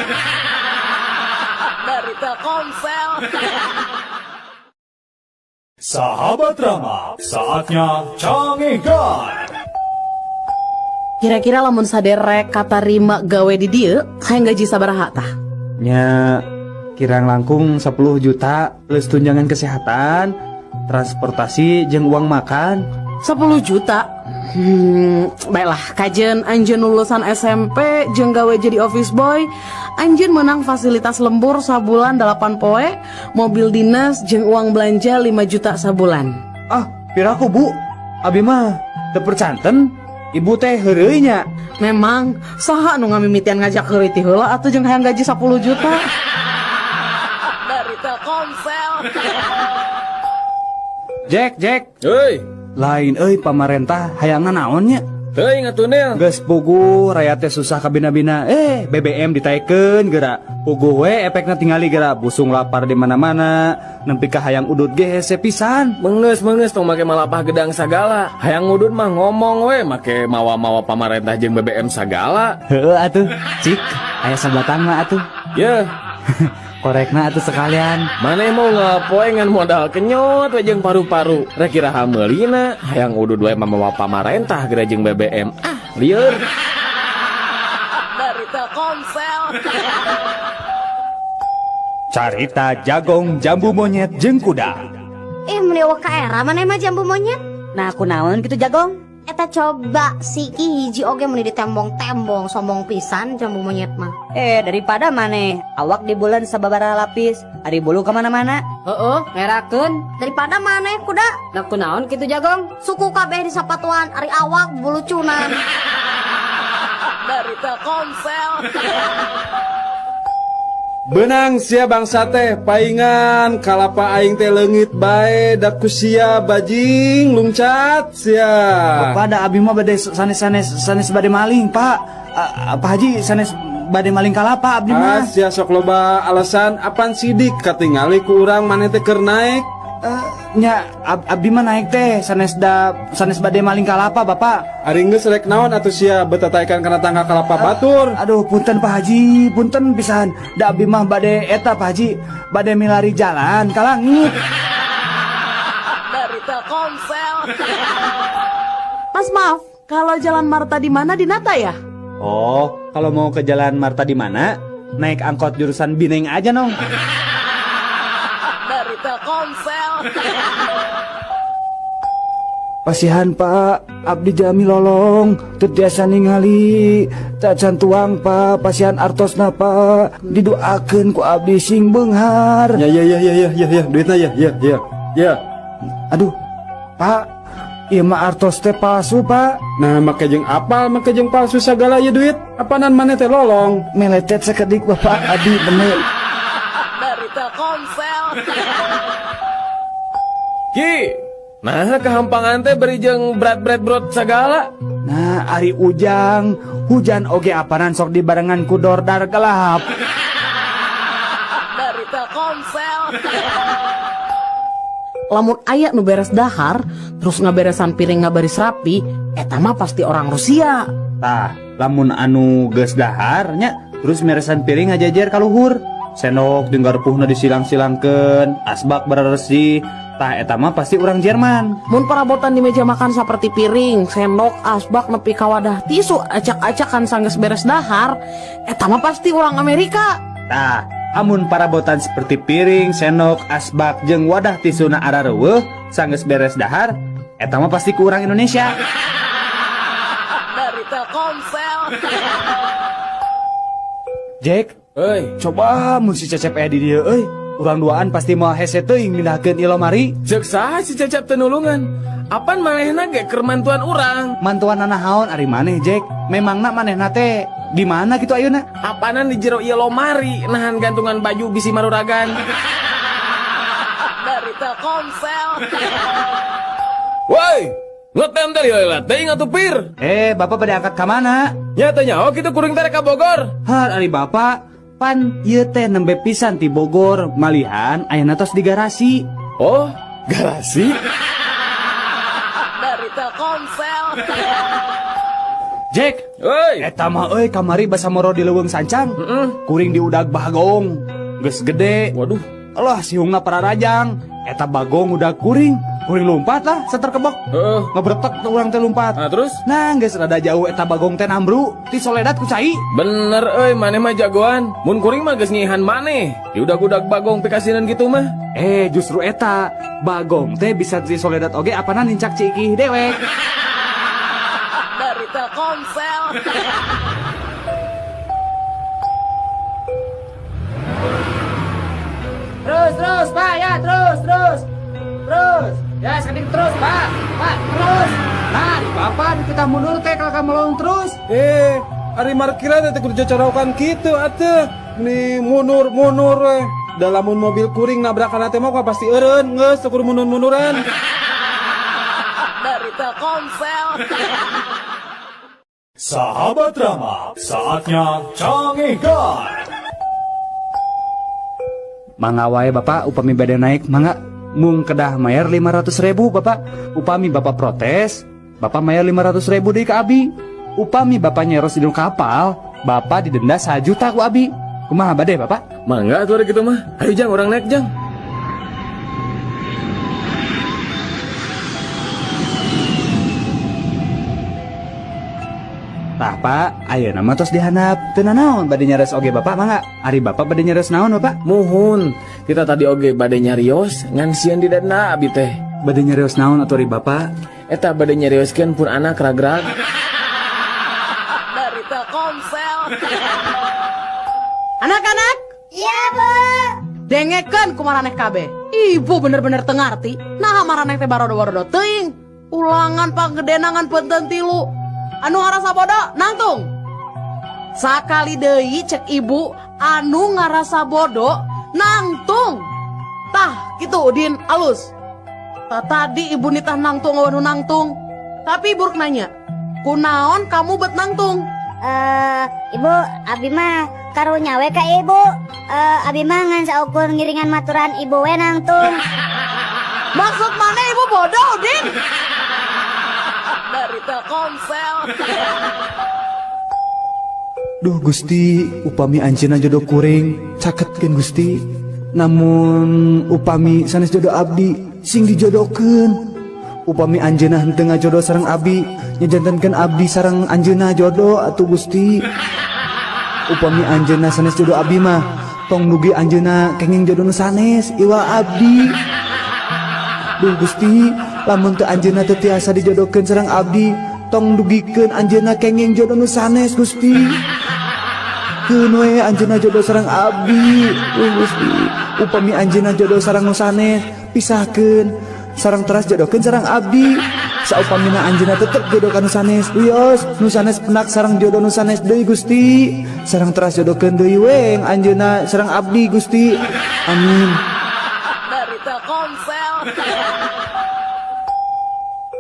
Dari Telkomsel. Sahabat Rama, saatnya cangegan. Kira-kira lamun saderek katarima gawe di dieu, hayang gaji sabaraha tah? Nya kirang langkung 10 juta plus tunjangan kesehatan, transportasi jeung uang makan. 10 juta? Baiklah, kajen anjeun lulusan SMP jeung gawe jadi office boy, anjeun menang fasilitas lembur sabulan 8 poe, mobil dinas jeung uang belanja 5 juta sabulan. Piraku Bu, abi mah teu percanten. Ibu teh heureuy nya. Memang saha nu ngamimitian ngajak heureuy ti heula atuh jeung hayang gaji 10 juta. Dari Telkomsel. Jack. Heuy, lain euy pamarentah hayangna naon nya? teuing atuh Nel. Geus puguh rakyat teh susah kabina-bina. BBM ditaikeun geura. Puguh we efekna tingali geura busung lapar di mana-mana. Nempi ka hayang udud ge hese pisan. Mengeus tong make malapah gedang sagala. Hayang ngudud mah ngomong we make mawa-mawa pamarentah jeung BBM sagala. Heueuh atuh, cik. Aya sabatang mah atuh. Ye. Korekna atuh sekalian. Maneh mau ngapoe ngan modal kenyot we jeung paru-paru. Rek kiraha meulina hayang udud we mawa pamarentah geura jeung BBM. Lieur. Dari Telkomsel. Carita Jagong Jambu Monyet jeung Kuda. Meliwak ka era maneh mah jambu monyet. Nah aku naon gitu Jagong? Eta coba siki hiji oge meni ditembong-tembong sombong pisan jambu monyet mah. Daripada maneh awak di bulan sababaraha lapis, ari bulu kemana-mana. Ngerakeun. Daripada maneh kuda Da kunaon kitu Jagong? suku kabeh di sapatuan ari awak bulu cunan. Dari Telkomsel. Benang sia bangsa teh paingan kalapa aing teh leungit bae da kusia bajing lungcat sia. Bapak da abi mah bade sanes bade maling, Pak. Pak Haji sanes bade maling kalapa abdi mah. Sia sok loba alasan apan sidik katingali ku urang maneh teh keur naik. Nya abdi mah naik teh sanes bade maling kalapa, Bapak. Ari geus rek naon atuh sia betataekan kana tangga kalapa batur. Aduh punten Pak Haji, punten pisan. Da abdi mah bade eta Pak Haji, bade milari jalan ka langit. Dari Telkomsel. Mas maaf, kalau Jalan Marta di mana di Nata ya? Oh, kalau mau ke Jalan Marta di mana? Naik angkot jurusan Bineng aja nong. Dari Telkomsel. Pasihan Pak, abdi jami lolong, teu tiasa ningali, tak cantuang Pak, pasihan artosna Pak, didoakeun ku abdi sing beunghar. Ya duitna ya. Aduh, Pak, ieu mah artos teh palsu Pak. Nah make jeung apal make jeung palsu sagala ya duit. Apanan maneh teh lolong? Meletet sakedik Bapak, abdi bener. Dari Telkomsel. Ki, nah kehampangan teh beri jeung berat segala. Nah, ari ujang, hujan oge apanan sok dibarengan ku dordar gelap. Dari Telkomsel. Lamun aya nu beres dahar, terus ngaberesan piring ngabaris rapi, eta mah pasti orang Rusia. Tah, lamun anu geus dahar nya, terus meresan piring ngajajar ka luhur. Sendok jeung garpuhna disilang-silangkeun, asbak bararesi. Tah eta mah pasti orang Jerman. Mun perabotan di meja makan seperti piring, sendok, asbak nepi ka wadah tisu acak-acakan sanggeus beres dahar, eta mah pasti orang Amerika. Tah, amun parabotan seperti piring, sendok, asbak jeung wadah tisuna arareueuh sanggeus beres dahar, eta mah pasti ku urang Indonesia. Dari Telkomsel. Jack, coba mun si Cecep aya di dieu euy. Urang duaan pasti mau hese teuing mindahkeun ieu lemari. Ceuk saha si Cecep teu nulungan? Apan manehna ge keur mantuan urang? Mantuan naon ari maneh, Jack? Memangna manehna teh di mana kitu ayeuna? Apanan di jero ieu lemari nahan gantungan baju bisi maruragan. Dari Telkomsel. Woi, ngetem teh heula teuing atuh pir. Bapak bade angkat ka mana? Nya teh nyaho kitu kuring teh ka Bogor. Har ari Bapak pan ieu teh nembe pisan ti Bogor, malihan ayeuna tos di garasi. Oh, garasi? Dari Telkomsel. Jack, eta mah euy kamari basa moro di leuweung sancang. Kuring di udag bagong, geus gede. Waduh, Allah sihungna pararajang. Eta bagong udah kuring lompat lah seterkebok. Ngebretek tuh urang teh lompat. Nah, terus? Nah, geus rada jauh eta bagong teh nambru ti Soledad ku cai. Bener maneh mah jagoan. Mun kuring mah geus ngihan maneh. Di udag-udag bagong pikasinan gitu mah. Justru eta bagong teh bisa ti Soledad oge apana nincak cikih dewek. Dari Telkomsel. Terus Pak ya, terus. Ya sekali terus Pak, terus. Nah, di papan kita mundur teh kalau kamu melong terus. Ari markira teh kudu cocorokan kitu atuh. Nih mundur we. Da lamun mobil kuring nabrakan teh mah pasti eureun, geus teu kudu mundur-munduran. Dari Telkomsel. Sahabat Rama, saatnya Cangihkan. Mangga wae Bapak upami bade naik mangga. Mung kedah mayar 500.000 Bapak. Upami Bapak protes, Bapak mayar 500.000 deui ka abi. Upami Bapak nyeros di kapal, Bapak didenda 1 juta ku abi. Kumaha bade Bapak? Mangga atuh gitu mah. Ayo Jang, orang naik Jang. Tah Pak, ayeuna mah tos dihandap. Teu naon bade nyares oge Bapak mangga. Ari Bapak bade nyares naon Bapak? Muhun. Kita tadi oge bade nyarios ngan sieun didenda abi teh. Bade nyarios naon atuh ari Bapak? eta bade nyarioskeun pun anak ragrag. Dari Telkomsel. Anak-anak, Iya, Bu. dengekeun kumaraneh kabeh. Ibu bener-bener teu ngarti. Nah maraneh teh barodo-barodo teuing. Ulangan panggedenangan punten 3. Anu ngarasa bodoh nangtung. Sakali deui cek ibu anu ngarasa bodoh nangtung. Tah kitu Udin alus. Tadi ibu nitah nangtung anu nangtung. Tapi ibu nanya, kunaon kamu bet nangtung? Ibu, abi mah karunya we ka ibu. Abi mah ngan saukur ngiringan maturan ibu we nangtung. Maksud mana ibu bodoh Udin? Dari Telkomsel. Duh Gusti, upami anjeunna jodoh kuring, caketkeun Gusti. Namun upami sanes jodoh abdi sing dijodohkeun. Upami anjeunna henteu ngajodoh sareng abdi, nyajantenkeun abdi sareng anjeunna jodoh atuh Gusti. Upami anjeunna sanes jodoh abdi mah tong nugi anjeunna kenging jodoh nu sanes iwa abdi. Duh Gusti, lamun teu anjeunna teu tiasa dijodohkeun sareng abdi, tong dugikeun anjeunna kenging jodoh nu sanes Gusti. Keun we anjeunna jodoh sareng abdi. Gusti, upami anjeunna jodoh sareng nu sanes, pisahkeun sareng teras jodohkeun sareng abdi. Saupamina anjeunna tetep jodoh ka nu sanes, wios nu sanes penak sareng jodoh nu sanes deui Gusti. Sareng teras jodohkeun deui weng anjeunna sareng abdi Gusti. Amin. Dari Telkomsel.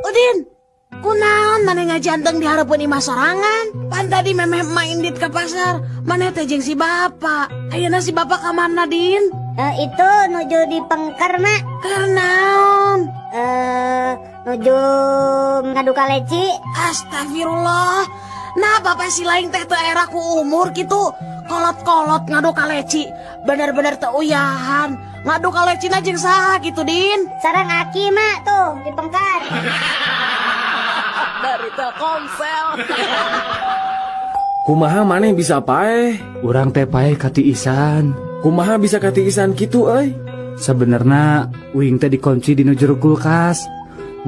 Udin, kunaon maneh ngajanteng di hareupeun imah sorangan? Pan tadi memeh main dit ka pasar, maneh teh jeung si bapa. Ayeuna si bapa ka mana, Din? Itu nuju di Pengker, Mak. Kenaon? Nuju ngadu kaleci. Astagfirullah. Nah, bapak si lain teh teu era ku umur gitu. Kolot-kolot ngadu kaleci. Bener-bener teu uyahan. Ngadu kalecina jeung saha gitu, Din? Sareng Aki, Mak, tuh di Pengker. Dari Telkomsel. Kumaha maneh bisa paeh? Urang teh paeh katiisan. Kumaha bisa katiisan kitu euy? Sebenarnya uing teh dikunci di jero kulkas.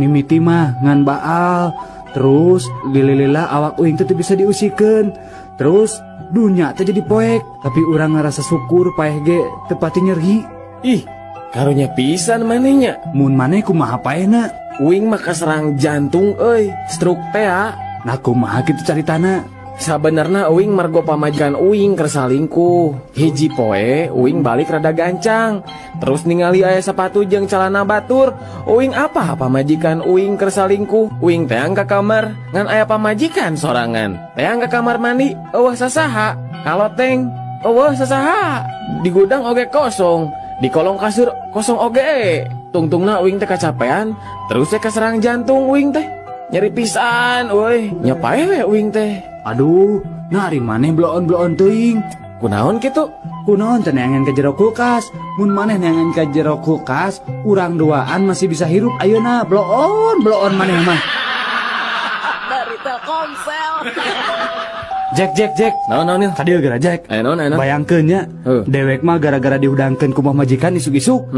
Mimiti mah ngan baal. Terus lila awak uing teh bisa diusikeun. Terus dunya teh jadi poek. Tapi urang ngerasa syukur paeh ge teu pati nyeri. Ih, karunya pisan manehnya. Mun maneh kumaha paehna? Uing mah kaserang jantung euy, stroke teh ya. Nah kumaha kitu caritana? Sabenerna uing margo pamajikan uing keur salingkuh. Hiji poe uing balik rada gancang. Terus ningali aya sepatu jeung calana batur. Uing apa pamajikan uing keur salingkuh? Uing teang ka kamar ngan aya pamajikan sorangan. Teang ka kamar mandi, eueuh sasaha? Kaloteng, eueuh sasaha? Di gudang oge kosong, di kolong kasur kosong oge. Tungtungna uing teh kacapean, terus teh kaserang jantung uing teh. Nyeri pisan, euy. Nyapae we uing teh? Aduh, nari maneh bloon-bloon teuing. Kunaon kitu? Kunaon teh neangan ka jero kulkas. Mun maneh neangan ka jero kulkas, urang duaan masih bisa hirup ayeuna. Bloon maneh mah. Dari Telkomsel. Jack. Naon nih? Kadieu geura Jack. Naon. Bayangkeun nya, dewek mah gara-gara dihudangkeun ku majikan isuk-isuk.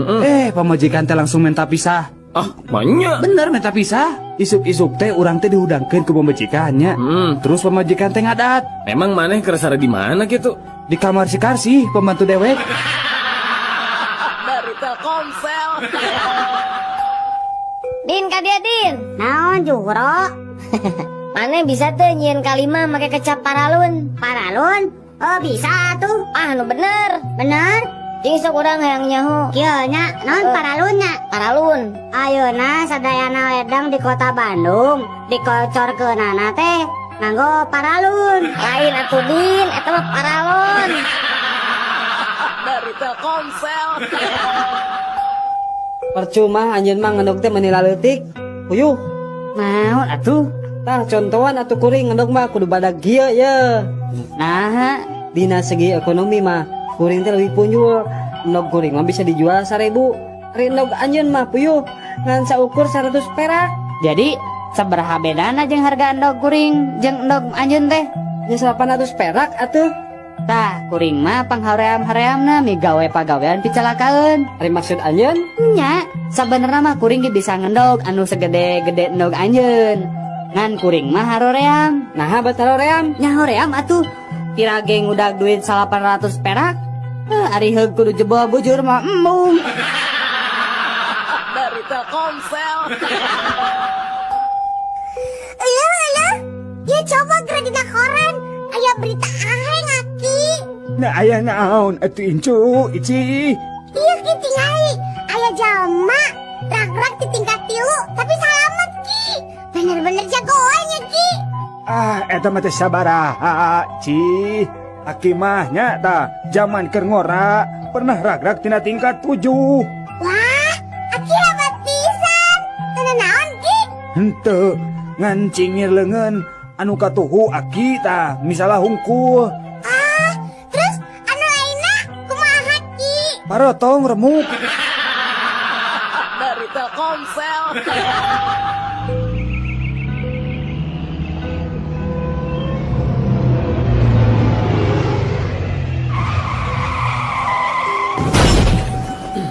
Pamajikan teh langsung minta pisah. Ah, banyak. Bener minta pisah. Isuk-isuk teh urang teh dihudangkeun ku pamajikannya. Terus pamajikan teh ngadat. Emang maneh keresara di mana gitu? Di kamar si Karsi, pembantu dewek. Dari Telkomsel. Din, kadia Din. Naon juro? Maneh bisa teh nyieun kalima make kecap paralun. Paralun? Oh bisa tuh. Ah nu bener. Bener? Jeung sok urang hayang nyaho. Kieu nya, naon paralun nya? Paralun. Ayeuna sadayana wedang di kota Bandung dikocorkeunana teh nganggo paralun. Lain atuh Din, eta mah paralun. Dari Telkomsel. Percuma anjeun mah ngendog teh menila leutik. Puyuh. Naon atuh? Tah contohan atuh kuring ngendog mah kudu badag kieu ye. Nah, Dina segi ekonomi mah kuring teh leuwih punjul. Endog kuring mah bisa dijual 1.000. Ari endog anjeun mah puyuh ngan saukur 100 perak. Jadi sabaraha bedana jeung harga endog kuring jeung endog anjeun teh? Ya 800 perak atuh. Tah, kuring mah panghaream-hareamna mi gawe pagawean picalakaan. Ari maksud anjeun? Nya, sabenerna mah kuring ge bisa ngendog anu segede-gede endog anjeun. Ngan kuring mah haroream. Nah, bat haroream. Nya hoream atuh. Kira geng udah duit 800 perak. Ari heug kudu jebol bujur mah embung. Dari Telkomsel. Elah, ya coba gerak dina koran. Aya berita aheng aki. Nah aya naon atuh incu ici. Iya ki tingali. Aya jalma rak-rak di tingkat 3 tapi selamat ki. Bener-bener jagoan ya ki. Eta mah teh sabaraha ci. Aki mah nya tah zaman keur ngora pernah ragrak tina tingkat 7. Wah, aki hebat pisan. Teu naon ki? Henteu ngan cingir leungeun anu katuhu aki tah misalah hungkul. Terus anu lainna kumaha ki? Parotong remuk. Dari Telkomsel.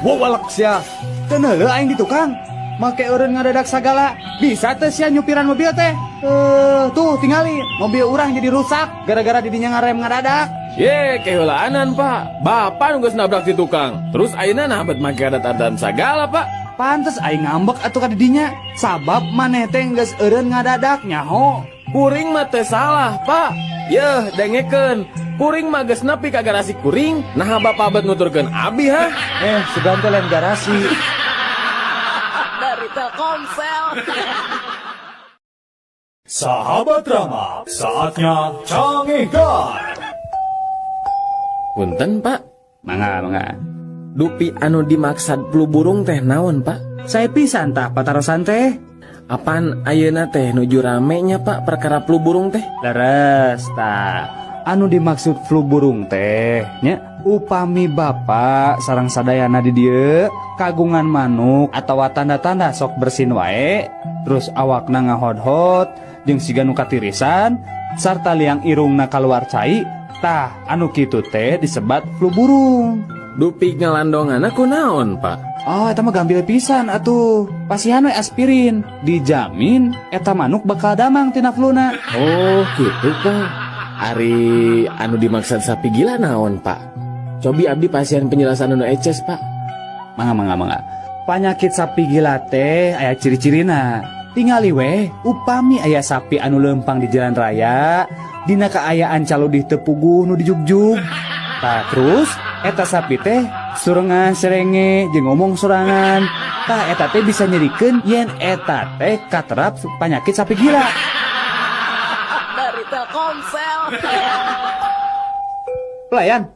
Wawalak sia. Teu neuleuh aing di tukang. Make eureun ngadadak sagala. Bisa teh sia nyupiran mobil teh. Tuh tingali mobil urang jadi rusak gara-gara didinya ngarem ngadadak. Ye, keheulaanan Pak. Bapak nunggu nabrak di tukang. Terus ayeuna nah bet make adat-adat sagala Pak. Pantes aing ngambek atuh ka didinya. Sabab maneh teh geus eureun ngadadak nyaho. Kuring mah teu salah Pak. Yeuh dengekeun. Kuring mah geus nepi ka garasi kuring. Nah bapak bet nuturkeun abi ha. Segan teh lain garasi. Dari Telkomsel. Sahabat Rama, saatnya Cangehgan. Punten Pak. Mangga. Dupi anu dimaksad flu burung teh naon Pak? Saya pisan tah patarosan teh. Apaan ayeuna teh nuju ramenya Pak perkara flu burung teh? Leres tah. Anu dimaksud flu burung teh nya upami bapak sareng sadayana di dieu kagungan manuk atawa tanda-tanda sok bersin wae, terus awakna ngahod-hod jeung siga nu katirisan sarta liang irungna kaluar cai, tah anu kitu teh disebat flu burung. Dupi ngalandonganna kunaon Pak? Oh, eta mah gampil pisan atuh. Pasihan we aspirin, dijamin eta manuk bakal damang tina fluna. Oh, gitu Pak. Ari anu dimaksud sapi gila naon Pak? Cobi abdi pasien penjelasan anu eces Pak. Mangga. Panyakit sapi gila teh aya ciri-cirina. Tingali we, upami aya sapi anu lempang di jalan raya, dina kaayaan caludih teu puguh nu dijugjug. Tah terus eta sapi teh surengan serenge jeung ngomong sorangan. Tah eta teh bisa nyerikeun yen eta teh katerap panyakit sapi gila. Dari Telkomsel. Pelayan,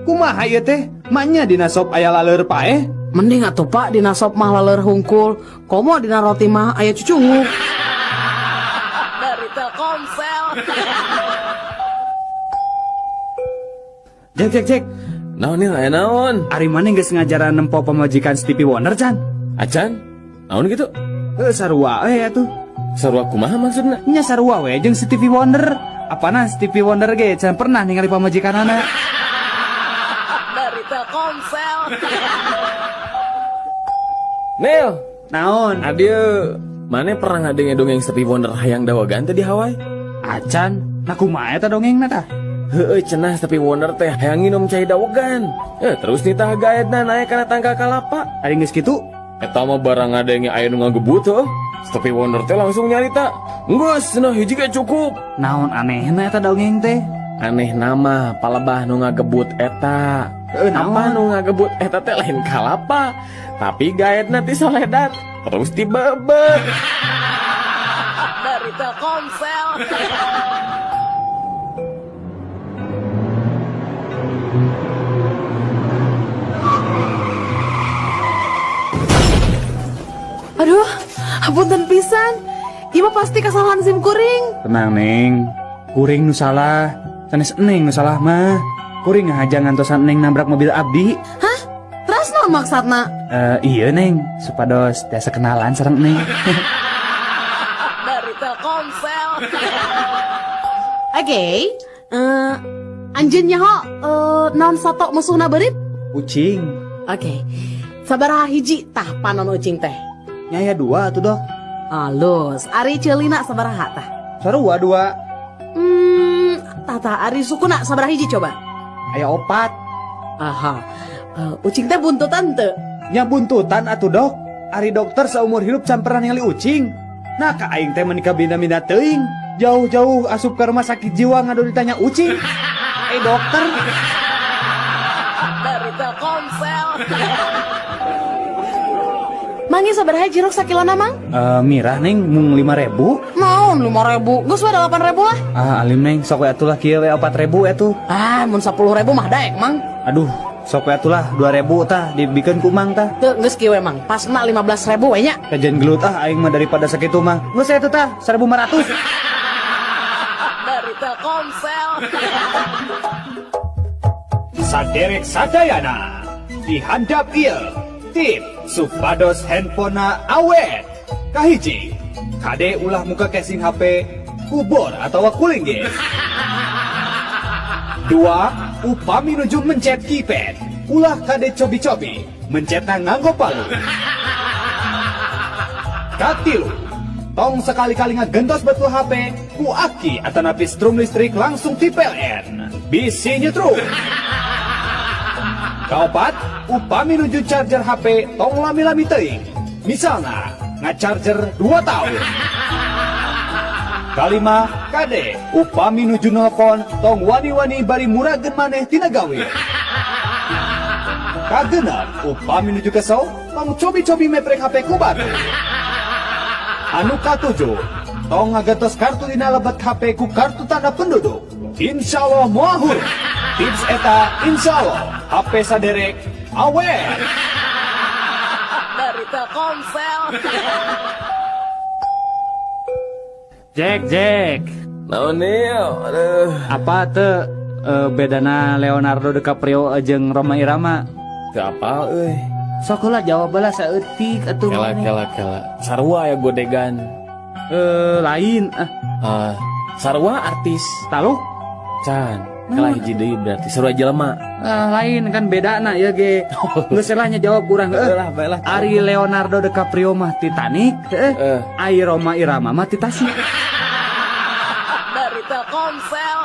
kumaha ieu teh? Manya dina sop aya laleur paeh? Mending atuh Pak dina sop mah laleur hungkul. Komo dina roti mah aya cucunguk. Dari Telkomsel. Cek. Naon nih aya naon? Ari maneh geus ngajaran nempo pamajikan Stevie Wonder can? Acan? Naon gitu? Sarua atuh. Sarua kumaha maksudna? Nya sarua we jeung Stevie Wonder. Apana Stevie Wonder ge can pernah ningali pamajikanana. Dari Telkomsel. Nel, naon? Adieu, maneh pernah ngadenge dongeng Stevie Wonder hayang dawagan teh di Hawaii? Acan, nah kumaha eta dongengna tah? Heueuh cenah Stevie Wonder teh hayang nginum cai dawagan. Terus nih tah gaetna naek kana tangka kalapa. Ari geus kitu? Eta mah barang ngadenge aya nu ngagebut heuh. Stevie Wonder teh langsung nyarita. Geus cenah hiji ge cukup. Naon anehna eta dongeng teh? Aneh nama palebah nu ngagebut eta. Apa nu ngagebut eta teh lain kalapa, tapi gaetna ti soledat terus ti bebet. Dari Telkomsel. Aduh, hapunten pisan. Ieu pasti kesalahan SIM kuring. Tenang Neng, kuring nu salah, sanes Neng nu salah mah. Kuring ngahaja ngantosan Neng nabrak mobil abdi. Hah? Terus naon maksudna? Iya Neng, supados tiasa kenalan sareng Neng. Dari Telkomsel. Oke, Anjeunnya ho, naon sato musuhna beurit? Ucing. Oke. Sabaraha hiji tah panon ucing teh? Nyaya 2 tuh dok. Alus, ari ceulina sabaraha tah? Sarua 2. Tah ari sukuna sabaraha hiji coba? Aya 4. Aha. Ucing teh buntutan teu? Nya buntutan atuh dok. Ari dokter seumur hidup can pernah ningali ucing. Nah ka aing teh menikah bina-bina teuing. Jauh-jauh asup ke rumah sakit jiwa ngadu ditanya ucing. Dokter. Dari Telkomsel. Mangi sabaraha jeruk sakilona mang? Mirah neng mung 5.000. Naon 5.000? Geus we 8.000 lah. Alim neng sok we atuh lah kieu we 4.000 atuh. Mun 10.000 mah daek mang. Aduh, sok we atuh lah 2.000 tah dibikeun ku mang tah. Teu geus kieu we mang. Pasna 15.000 we nya. Kajian gelut aing mah daripada sakitu mah. Geus atuh tah 1.500. Dari Telkomsel. Saderek sadayana dihandap ieu tip supados handphonena awet. Kahiji, kade ulah muka casing HP kubur atau kuling ge. 2, upami nuju mencet keypad, ulah kade cobi-cobi mencetna nganggo palu. Katilu, tong sekali-kali ngagentos betul HP ku aki atau napi strum listrik langsung ti PLN. Bisi nyetrum. Kaopat, upami nuju charger HP tong lami-lami teuing. Misalna, ngacharger 2 tahun. Kalima, kade, upami nuju nelpon tong wani-wani bari murageun maneh tina gawe. Kagenep, upami nuju kesel tong cobi-cobi meprek HP ku batu. Anu katujuh, tong ngagetos kartu dina lebet HP ku kartu tanda penduduk. Insyaallah moahur. Tips eta insyaallah HP saderek awet. Dari Telkomsel. Jack. Naon ieu? Aduh. Apa teu bedana Leonardo DiCaprio jeung Rhoma Irama? Teu apal euy. Sok heula jawab bae saeutik atuh. Kela. Sarua ya godegan. Lain. Sarua artis. Taluk? Can. Kalah hiji deui berarti sarua jelema. Lain kan bedana ya ge. Geus selahnya jawab kurang Baiklah. Ari Leonardo DiCaprio mah Titanic, Ai Rhoma Irama mah Titasik. Dari Telkomsel.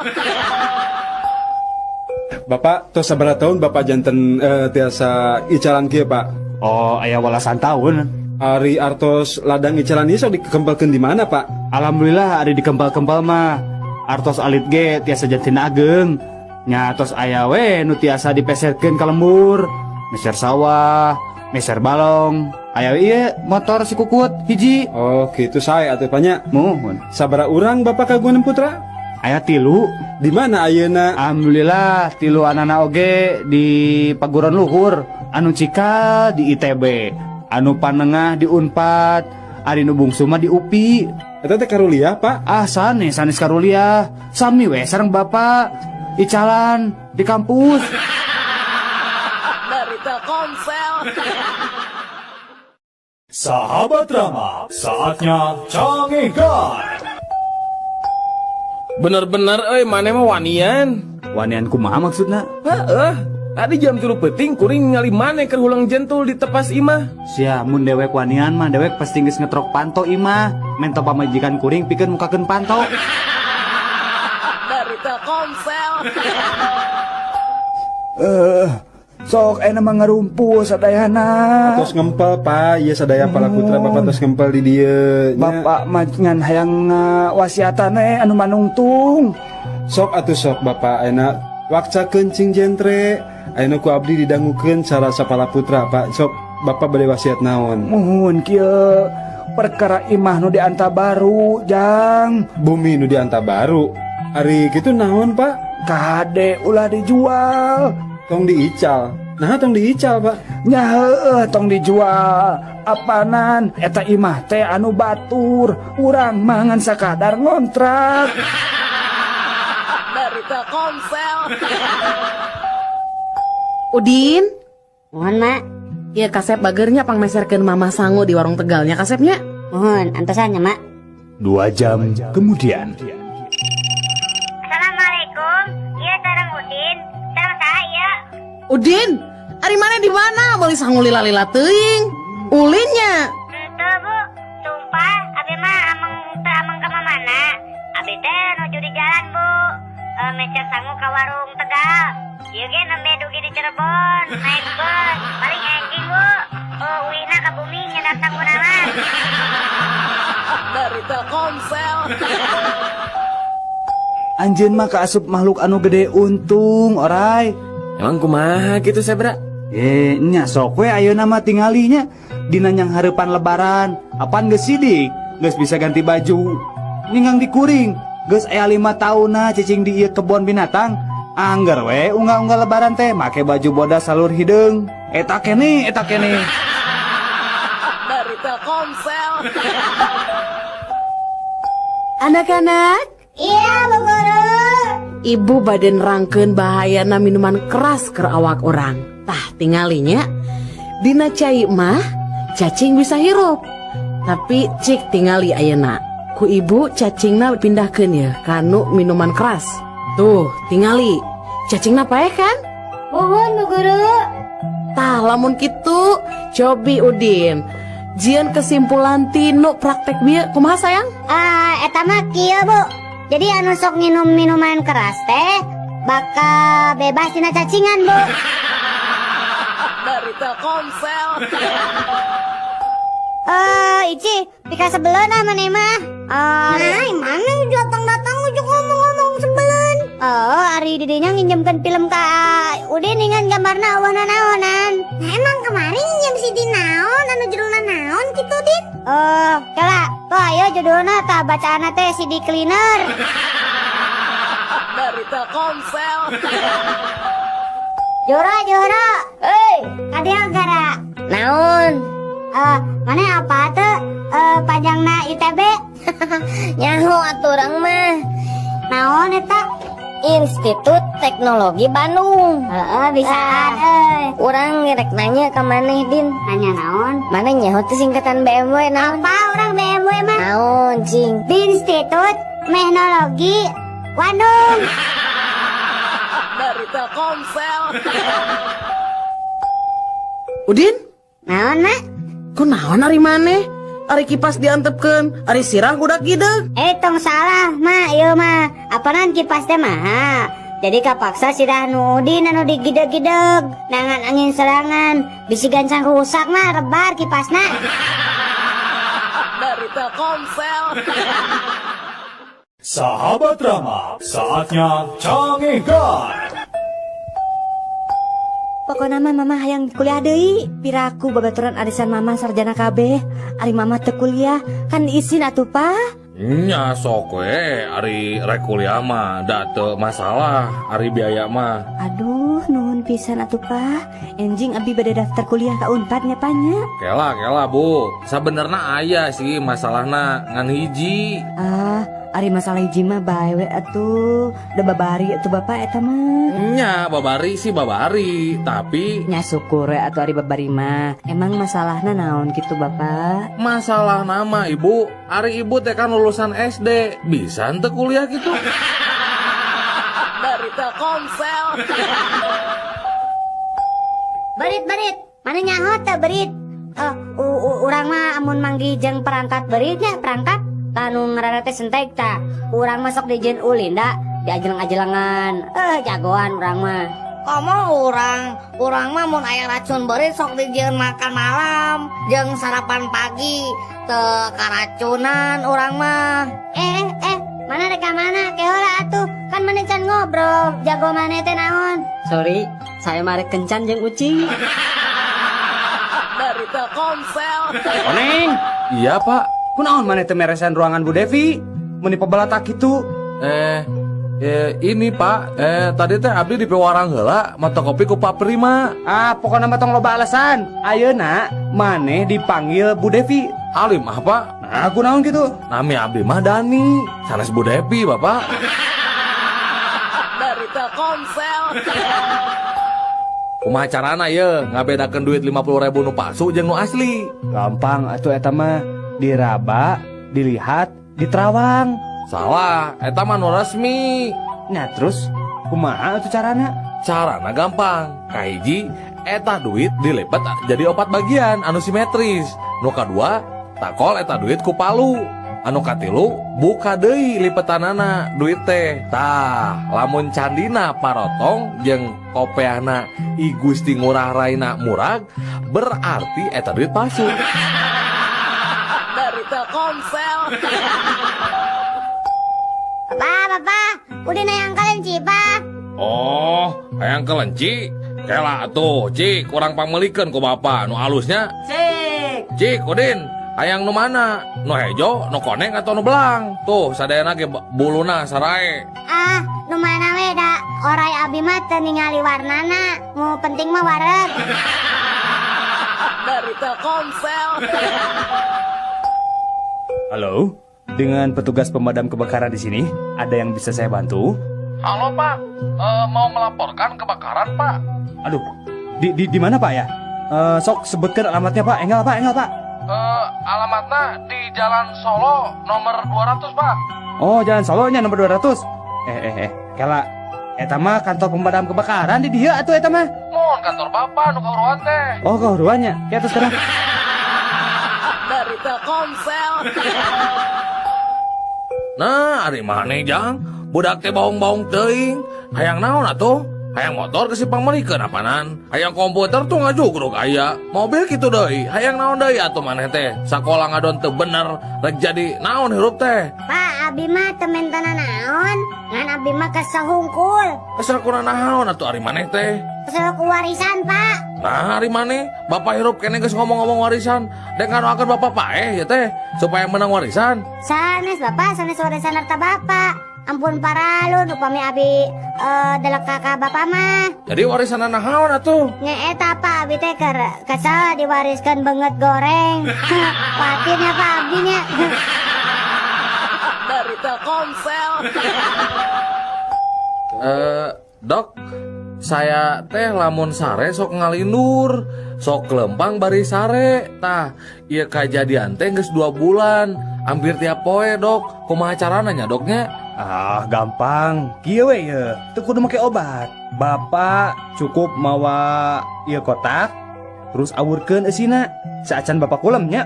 Bapak tos sabaraha tahun Bapak janten tiasa icalan kieu Pak? Oh, aya walasan tahun. Ari artos ladang icalan ieu sok dikempelkeun di mana Pak? Alhamdulillah ari dikempel-kempel mah. Artos alit ge tiasa jantin ageng. Nya tos aya we nu tiasa dipeserkeun ka lembur. Meser sawah, meser balong. Aya ieu motor si Kukut hiji. Oh, kitu sae atuh panya. Muhun. Sabaraha urang Bapak kagungan putra? Aya 3. Di mana ayeuna? Alhamdulillah 3 anana oge di paguron luhur. Anu cika di ITB, anu panengah di Unpad, ari nu bungsu mah di UPI. Eta teh karuliah, Pak? Sanes karuliah. Sami we sareng Bapak. Icalan di kampus. Dari Telkomsel. Sahabat Rama, saatnya cangihkan. Bener-bener maneh mah wanian. Wanian kumaha maksudna? Tadi jam 3 peting kuring ningali maneh keur hulang jentul di tepas imah. Sia mun dewek wanian mah dewek pasti geus ngetrok panto imah. Mento pamajikan kuring pikeun mukakeun panto. Dari Telkomsel. Sok ena mah ngarumpu sadayana. Tos ngempel Pak, ieu sadaya pala putra Bapak tos ngempel di dieu. Bapak mah ngan hayang wasiatan anu manungtung. Sok atuh sok Bapak ayeuna wakca kencing jentre. Ayeuna ku abdi didangukeun cara sapala putra Pak. Sok Bapak bade wasiat naon? Muhun kieu perkara imah nu di Antabaru, Jang. Bumi nu di Antabaru. Ari kitu naon Pak? Kade ulah dijual. Tong diical. Nah, tong diical, Pak. Nya heueuh tong dijual. Apanan eta imah teh anu batur, urang mangan sakadar ngontrak. Dari Telkomsel. Udin, Mohon mak. iya kasep bagernya pang meserkeun Mama Sangu di warung Tegalnya kasepnya. Mohon antosannya mak. 2 jam kemudian. Assalamualaikum. Iya sareng Udin, ari mana di mana? Beli sangu lila-lila teuing. Ulinnya. Teu Bu, sumpah abi mah amang ke mana? Abi teh nuju di jalan Bu. Mecer sangu ka warung Tegal. Ieu ge nembe dugi di Cirebon, naik bus. Paling anjing Bu. Uina ka bumi nyedap sangu naon. Dari Telkomsel. Anjeun mah kaasup makhluk anu gede untung, oray. Emang kumaha gitu Sebra? Nya sok we ayeuna mah tingalinya dina nyang hareupan lebaran. Apaan geus sidik? Geus bisa ganti baju. Ningang dikuring. Geus aya 5 taunna cicing di ieu kebon binatang. Angger we unggah-unggah lebaran teh make baju bodas salur hideung. Eta kene. Dari Telkomsel. Anak-anak, Iya Bu Guru. Ibu badan rangkeun bahayana minuman keras ke awak orang. Tah tingalinya dina cai mah cacing bisa hirup. Tapi cik tingali ayeuna. Ku ibu cacingna pindahkeun ya kanu minuman keras. Tuh, tingali. Cacingna pae kan? Mohon Bu Guru. Tah lamun kitu, cobi Udin. Jian kesimpulan tinu praktek bieu kumaha sayang? Eta mah kieu Bu. Jadi anu sok nginum minuman keras teh bakal bebas tina cacingan Bu. Dari Telkomsel. Ici, pika sebelen ah mana mah. Mana datang ujuk ngomong sebelen. Ari didinya nginjemkeun film ka Udin ningan gambarna eueuhna naonan. Nah, emang kemarin nginjem si di naon anu judulna naon kitu Din? Kala, tuh ayo judulna tah bacaana teh CD Cleaner. Dari Telkomsel. Jora. Hei, kadang gara. Naon? Mana apa tuh? Panjangna ITB. Nyaho atuh urang mah. Naon eta? Institut Teknologi Bandung. Bisaan Urang ngerek nanya ke maneh Din. Nanya naon? Mana nyaho teh singkatan BMW naon? Apa orang BMW mah? Naon cing? Institut Teknologi Bandung. Dari Telkomsel. Udin? Naon mak? Ku naon ari maneh? Ari kipas diantepkeun, ari sirah budak gideg. Tong salah mak, ieu mah apanan kipas teh mah. Jadi kapaksa sirah nu Udin anu digideg-gideg. Nangan angin serangan, bisi gancang rusak mah rebar kipasna. Dari Telkomsel. Sahabat Rama, saatnya cangehkan. pokoknya mama hayang kuliah deui. Piraku babaturan arisan mama sarjana kabeh. Ari mama teu kuliah kan izin atuh pa. Nya sok we ari rek kuliah mah da teu masalah ari biaya mah. Aduh nuhun pisan atuh pa. Enjing abi bade daftar kuliah ka Unpad nya panya. Kela Bu, sabenerna aya sih masalahna ngan hiji. Ari masalah hiji mah bae we atuh. Da babari atuh bapak eta mah. Nya babari sih babari, tapi nya syukur we atuh ari babari mah. Emang masalahna naon kitu bapak? Masalah nama ibu, ari ibu teh kan lulusan SD, bisa ente kuliah gitu. Dari Telkomsel. Berit, mana nyaho teh berit? Urang mah amun manggi jeung perangkat beritnya perangkat tanu ngarana teh sentek tah. Urang mah sok dijieun ulin da, diajelang-ajelangan. Jagoan urang mah. Komo urang mah mun aya racun berit sok dijieun makan malam jeung sarapan pagi teu karacunan urang mah. Mana reka mana keola atuh kan mana can ngobrol jago mana teh naon. Sorry, saya mari kencan jeung ucing. Dari Telkomsel. Oneng. Iya Pak. Kunaon maneh teh meresan ruangan Bu Devi? Mun dipebalatak kitu. Ini Pak, tadi teh abdi di pewarang heula mata kopi ku Pak Prima. Pokona mah tong loba alasan. Ayeuna maneh dipanggil Bu Devi. Alim apa? Nah, kunaon kitu? Nami abdi mah Dani, sanes Bu Devi Bapak. Dari Telkomsel. Kumaha carana ye ngabedakeun duit 50.000 nu palsu jeung nu asli? Gampang atuh eta mah. Diraba, dilihat, diterawang. Salah, eta mah nu resmi. Nah terus kumaha atuh carana? Carana gampang. Kahiji eta duit dilipat jadi 4 bagian anu simetris. Nu kadua takol eta duit ku palu. Anu katilu buka deui lipetanana duit teh. Tah, lamun candina parotong jeung kopeana I Gusti Ngurah Raina murag, berarti eta duit palsu. Dari Telkomsel. Bapak, udah nayang kelinci, Pak. Oh, hayang kelenci. Kela atuh, Cik, kurang pamelikeun ku Bapak nu alusnya. Cik, Udin, hayang nu mana? Nu hejo, nu koneng atau nu belang? Tuh, sadayana ge buluna sarae. Ah, nu mana we da? Orai abi mah teu ningali warnana. Mu penting mah wareg. Dari Telkomsel. Halo, dengan petugas pemadam kebakaran di sini, ada yang bisa saya bantu? Halo Pak, mau melaporkan kebakaran Pak. Aduh, di mana Pak ya? Sok sebutkan alamatnya Pak. Enggak Pak. Alamatnya di Jalan Solo nomor 200 Pak. Oh, Jalan Solonya nomor 200. Kela, eta mah kantor pemadam kebakaran di dia atuh eta mah. Mohon kantor Bapak nu kauruan teh. Oh, kauruannya. Ya terus sekarang. Dari Telkomsel. Nah, ari maneh Jang? Budak teh baung-baung teuing. Hayang naon atuh? Hayang motor geus pamelikeun apanan? Hayang komputer tuh ngajugrug aya. Mobil kitu deui. Hayang naon deui atuh maneh teh? Sakola ngadon teu bener, rek jadi naon hirup teh? Pak, abi mah teu mentana naon. Ngan abi mah kesel hungkul. Kesel kurang naon atuh ari maneh teh? Kesel ku warisan, Pak. Nah, hari mana? Bapak hirup kene geus ngomong-ngomong warisan. Dek ngadoakeun Bapak paeh ya teh supaya menang warisan. Sanes Bapak, sanes warisan harta Bapak. Ampun paralun upami abi delek kakak Bapak mah. Jadi warisan naon atuh? Nya eta Pak abi teh kesel diwariskeun beungeut goreng. Watirnya Pak abi nya. Dari Telkomsel. Dok, saya teh lamun sare sok ngalindur, sok lempang bari sare. Tah, ieu kajadian teh geus 2 bulan, hampir tiap poe Dok. Kumaha carana nya Doknya? Ah, gampang. Kieu we ye, teu kudu make obat. Bapak cukup mawa ieu kotak, terus awurkeun eusina. Saacan Bapak kulem nya.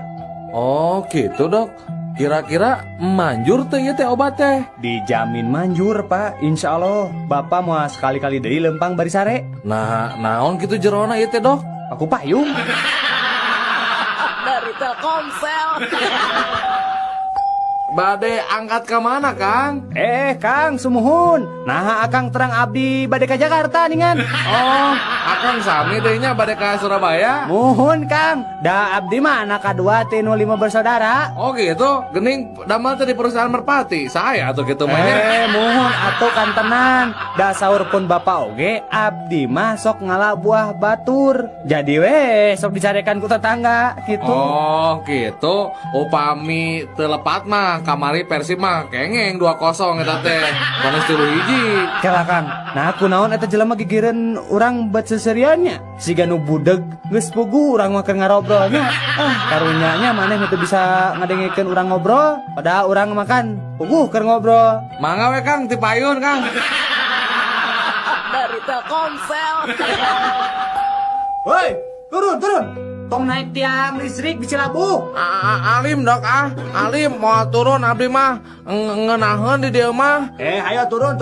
Oh, gitu Dok. Kira-kira manjur teh ieu teh obat teh? Dijamin manjur, Pak. Insya Allah. Bapak mau sekali-kali deui lempang bari sare. Nah, naon kitu jerona ieu teh Dok? Aku payung. Dari Telkomsel. Bade angkat ke mana, Kang? Kang, sumuhun. Nah, akang terang abdi bade ka Jakarta ningan. Oh, akang sami deui nya bade ka Surabaya. Muhun, Kang. Da abdi mah anak kadua ti nu 5 bersaudara. Oh gitu, gening damel teh di perusahaan Merpati. Saya atuh kitu mah. Muhun atuh kan tenan. Da saur pun Bapak oge, abdi mah sok ngalah buah batur. Jadi we sok dicarekan ku tetangga gitu. Oh, gitu. Upami teu lepat mah kamari Persib mah kengeng 2-0 eta teh. Panas 3-1. Kela Kang. Nah, kunaon eta jelema gigireun urang bet seseriannya. Siga nu budeg geus pugu urang mah keur ngarobrolnya. Karunya nya maneh teu bisa ngadengikeun urang ngobrol, padahal urang makan puguh keur ngobrol. Mangga we Kang ti payun Kang. Dari Telkomsel. Woi, turun. Tong naik tiang listrik di Cilabu. Alim Dok Alim mau turun abdi mah ngeunaheun di dieu mah. Ayo turun.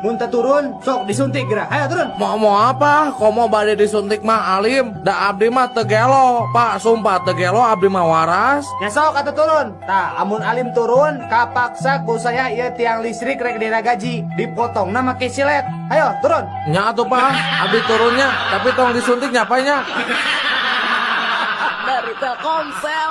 Mun teu turun sok disuntik geura. Ayo turun. Mau apa? Komo bade disuntik mah Alim. Da abdi mah teu gelo, Pak. Sumpah teu gelo abdi mah waras. Nya sok atuh turun. Tah, amun Alim turun, kapaksa ku saya ieu tiang listrik rek diragaji, dipotongna make silet. Ayo turun. Nya atuh Pak, abdi turunnya, tapi tong disuntik nyapanya. Dari Telkomsel.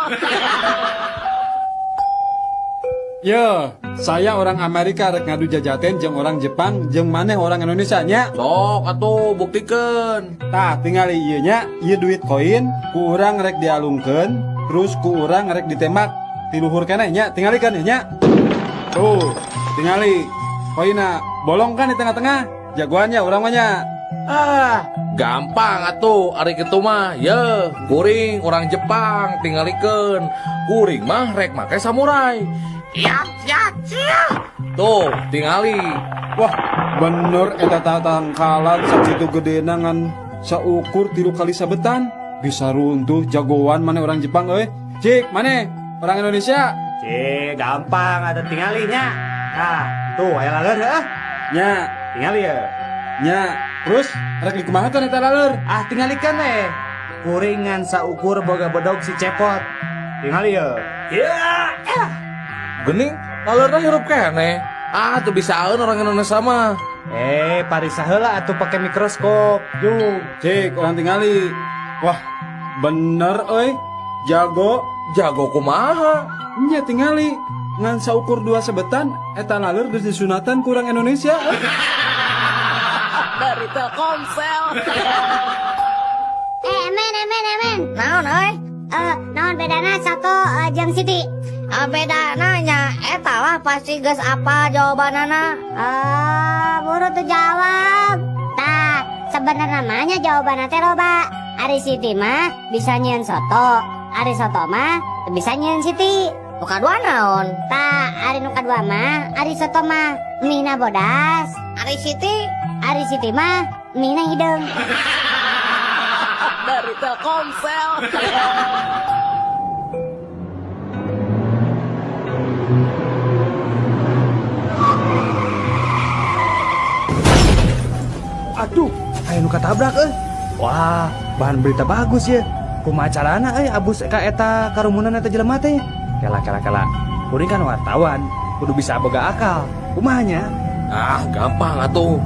Yo, saya orang Amerika rek ngadu jajaten jeung orang Jepang jeung maneh orang Indonesia nya. Sok atuh buktikeun. Tah, tinggal ieu nya, ieu duit koin ku urang rek dialungkeun, terus ku urang rek ditembak ti luhur keneh nya, tingalikeun ieu nya. Tuh, tingali koinna bolong kan di tengah-tengah. Jagoannya urang mah nya. Gampang atuh ari kitu mah. Kuring orang Jepang tingalikeun. Kuring mah rek make samurai. Tuh, tingali. Wah, bener eta tatangkalan sakitu gedena ngan saukur 3 kali sabetan. Bisa runtuh jagoan mana orang Jepang euy. Cik, mana orang Indonesia? Gampang ada tingalinya. Nah, tuh aya laleur heuh. Nya, Tingali ya. nya. Terus rek dikumahakeun eta laleur? Ah tingalikeun we. Kuringan saukur boga bedog si cepot. Tingali ya. Gening, lalurna hirup kene. Ah, tuh bisaeun orang Indonesia mah. Parisa heula atuh pake mikroskop. Jung. Cik, orang tingali. Wah, bener euy. Jago. Jago kumaha? Nya tingali. Ngan saukur 2 sebetan eta laleur geus disunatan ku urang Indonesia. Dari Telkomsel. Emen. Naon euy? Naon bedana satu jeung Siti? Bedana nya eta lah pasti geus apa jawabanana. Buru tuh jawab. Tah, sebenarnya namanya jawabanna teh loba. Ari Siti mah bisa nyieun soto, Ari soto mah bisa nyieun Siti. Nu kadua naon? Tah, ari nu kadua mah, ari soto mah mihna bodas. Ari Siti mah mihna hideung. Dari Telkomsel. Aduh, aya nu katabrak euy. Wah, bahan berita bagus ya. Kumaha carana euy abus ka eta karumunan eta jelema teh? Kela. Kuring kan wartawan, kudu bisa boga akal. Kumahanya? Ah, gampang atuh.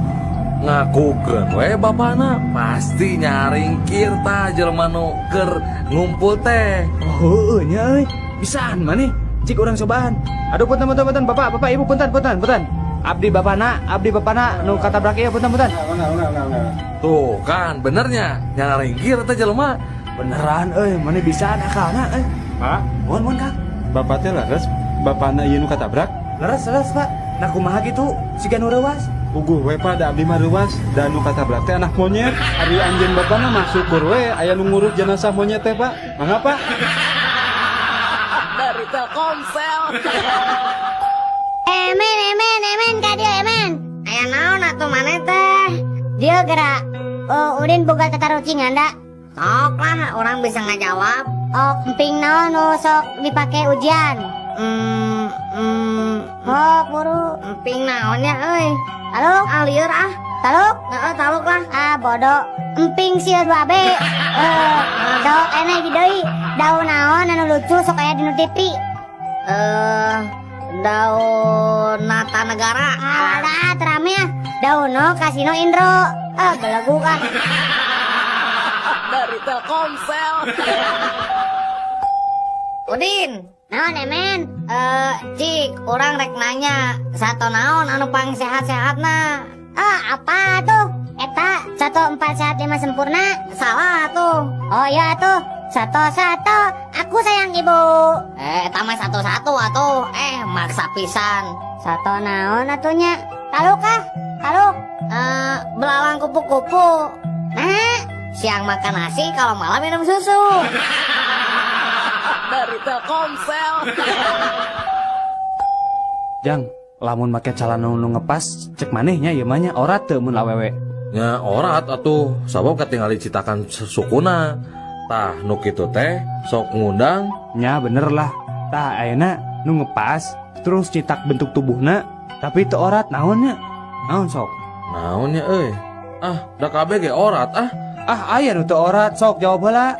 Ngakukeun we bapana pasti nyaringkir tah jelema nu keur ngumpul teh. Oh, heueuh nya euy. Bisaan maneh? Cik urang cobaan. Aduh punten Bapak, Ibu punten. Abdi bapana nu katabrak ieu punten. Tuh kan benernya nyaringkir teh jelema. Beneran euy, maneh bisaan akalna euy. Pak, Mohon Kang. bapak teh leres bapana ieu nu katabrak? Leres Pak. Nah kumaha gitu siga nu reuwas? Puguh we Pak, da abdi mah reuwas, da nu katabrak teh anak monyet. Ari anjeun bapana mah syukur we aya nu ngurus jenazah monyet teh Pak. Mangga Pak. Dari Telkomsel. Emen ka dia emen. Aya naon atuh maneh teh? Dia gerak. Udin boga tatarucingan da. Sok lah orang bisa ngajawab. Emping naon nu sok dipake ujian? Buru. Emping naonnya euy? Taluk. Lieur ah. Taluk. Heeh, taluk lah. Bodoh. Emping sieun 2B. Dok eneh di deui. Daun naon anu lucu sok aya dinu TV. Daun Nata Negara. Alah, terame ya. Dauno Kasino Indro. Gelegu kan. Dari Telkomsel. Udin. Naon emen? Cik, orang rek nanya, sato naon anu paling sehat-sehatna? Apa tuh? Eta 1 4 sehat 5 sempurna. Salah tuh. Oh iya tuh. Satu. Aku sayang ibu. Eta mah satu-satu atuh. Maksa pisan. Satu naon atunya? Taluk kah? Taluk. Belalang kupu-kupu. Nah, siang makan nasi, kalau malam minum susu. Dari Telkomsel. Jang, lamun make calon nu ngepas, cek manehnya ieu mah nya orat teu mun awewe. Nya orat atuh, sabab katingali citakan sukuna. Tah nu kitu teh sok ngundang. Nya bener lah. Tah ayeuna nu ngepas terus citak bentuk tubuhna tapi teu orat naonnya? Naon sok? Naonnya euy? Da kabeh ge orat ah. Aya nu teu orat sok jawab heula.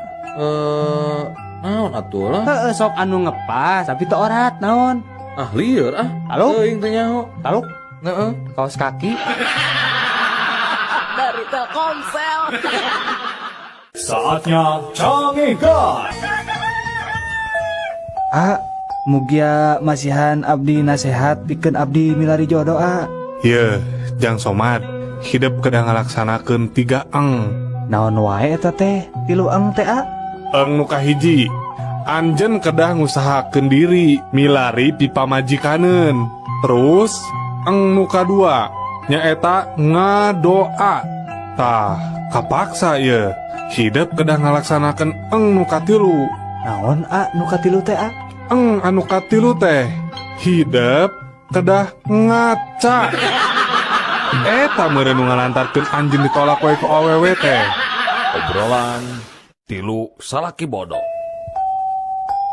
Naon atuh lah? Heeh sok anu ngepas tapi teu orat naon? Lieur ah. Taluk? Teuing teh nyaho. Taluk? Heeh. Kaos kaki. Dari Telkomsel. Saatnya Canggigan. Mugia masihan abdi nasehat pikeun abdi milari jodoh Ye, Jang Somad, hidup kedah ngalaksanakeun 3 eng. Naon wae eta teh? 3 eng teh Eng nu kahiji, anjeun kedah ngusahakeun diri milari pipa majikaneun. Terus eng nu kadua nyaeta ngadoa. Tah, kapaksa ye. Hidup kedah ngalaksanakeun eng nu katilu. Naon nu katilu teh Eng anu katilu teh Hidup kedah ngaca. Eta meureun nu ngalantarkeun anjeun ditolak wae ku awewe teh. Obrolan tilu salaki bodoh.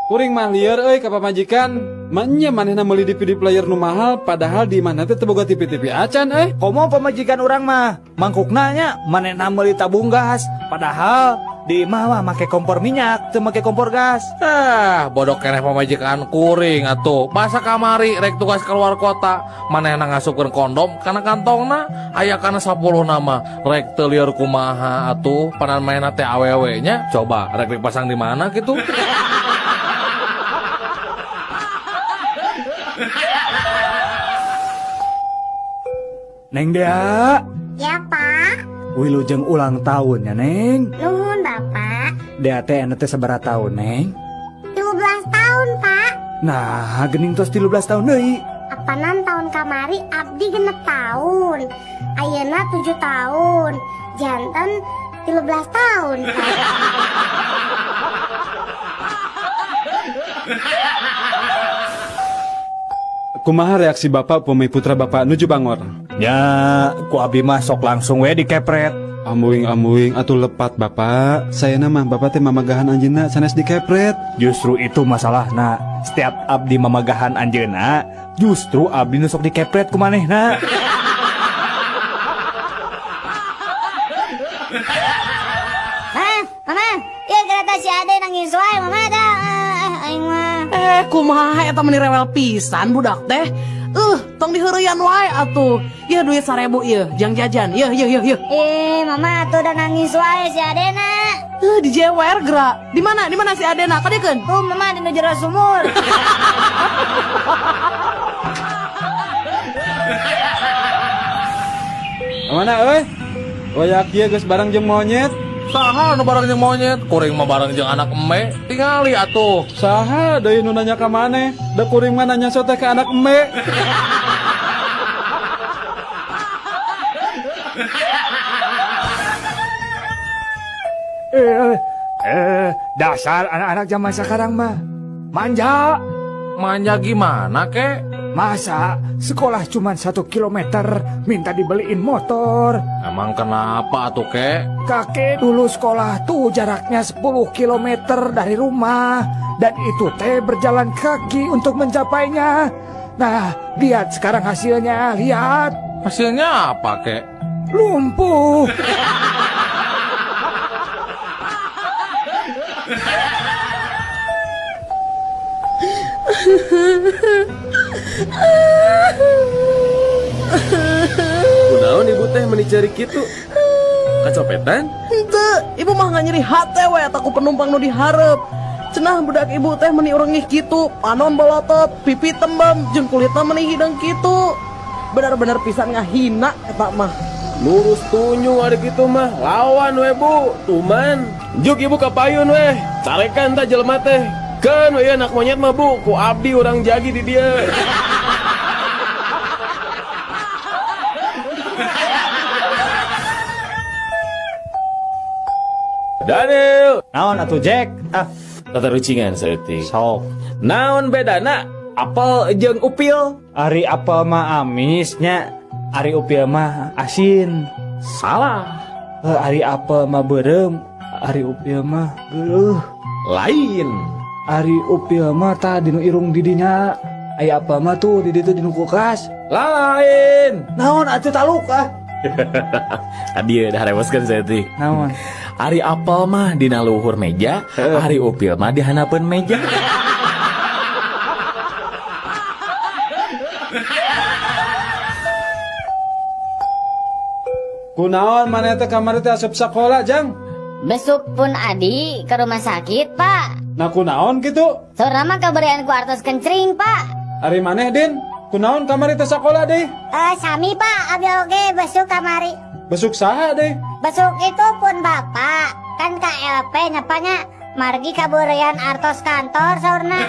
Kuring mah lieur euy ka pamajikan. Manya manehna meuli DVD player nu mahal padahal di mana teh teu boga TV-TV acan Komo pamajikan orang mah mangkukna nya manehna meuli tabung gas padahal di imah mah make kompor minyak teu make kompor gas. Bodoh keneh pamajikan kuring atuh. Basa kamari rek tugas keluar kota, manehna ngasupkeun kondom kana kantongna, aya kana 10 nama. Rek teu lieur kumaha atuh, panan mainna teh awewe nya. Coba rek dipasang di mana kitu? Neng Dea, Ya, Pak. wilujeng ulang tahun ya Neng. Nuhun, Bapak. Dea teh anu teh sabaraha taun Neng? 12 tahun, Pak. Nah, geuning tos 13 tahun deui. Apanan tahun kamari abdi genep tahun. Ayeuna 7 tahun. Janten 13 tahun, Pak. Kumaha reaksi bapak upami putra bapak nuju bangor? Ya, ku abdi mah sok langsung we dikepret. Amuing atuh lepat bapak. Sayana mah bapak teh mamagahan anjeunna sanes dikepret. Justru itu masalahna. Setiap abdi mamagahan anjeunna, justru abdi nu sok dikepret ku manehna. Mama, ieu kereta si Ade nangis wae mama dah. Aing mah. Kumaha eta meni rewel pisan budak teh. Tong diheureyan wae atuh. Ieu duit 1000 ieu, jang jajan. Ieu. Mama atuh udah nangis wae si Adena. Dijewer geura. Di mana si Adena? Kadeukeun. Tuh mama di jero sumur. Mana euy? Oyak ieu geus bareng jeung monyet. Saha nu bareng jeung monyet, kuring mah bareng jeung anak eme. Tingali atuh. Saha deui nu nanya ka maneh? Da kuring mah nanya teh ka anak eme. Dasar anak-anak zaman sekarang mah manja. Manja gimana kek? Masa sekolah cuma 1 kilometer minta dibeliin motor. Emang kenapa tuh kek? Kakek dulu sekolah tuh jaraknya 10 kilometer dari rumah. Dan itu teh berjalan kaki untuk mencapainya. Nah, lihat sekarang hasilnya, lihat. Hasilnya apa kek? Lumpuh. Kunaon ibu teh menicari kitu? Kacopetan? Henteu, ibu mah nganyeri hate we ataku penumpang nu diharep. Cenah budak ibu teh meni urang ngih kitu, panon bolotot, pipi tembem, jeung kulitna meni hideng kitu. Benar-benar pisan ngahina eta mah. Lurus tunyu ada gitu mah. Lawan we bu, tuman. Juk ibu ka payun we. Carekan ta jelema teh. Kan we anak monyet mah bu, ku abdi orang jagi di dia. Daniel, naon atuh Jack? tata rucingan seeutik. Sok. Naon bedana apel jeung upil? Ari apel mah amisnya, ari upil mah asin. Salah. Ari apel mah beureum, ari upil mah geuleuh. Lain. Ari upil mah tah dinu irung didinya. Aya apel mah tuh di ditu dinu kulkas. Lain. Naon atuh taluk Adieu dah reweskeun seeutik. Naon? Ari apel mah dina luhur meja, ari upil mah di hanapeun meja. Kunaon maneh teh kamari teh asup sakola jang? Besuk pun Adi ke rumah sakit, Pak. Nah kunaon gitu? Saurna mah kabarian ku artos kencring, Pak. Ari maneh Din? Kunaon kamari teh sakola deh? Sami, Pak. Abi oge besuk kamari. Besuk saha deh? Besuk itu pun Bapak. Kan KLP nyapanya margi kaburian artos kantor saurna.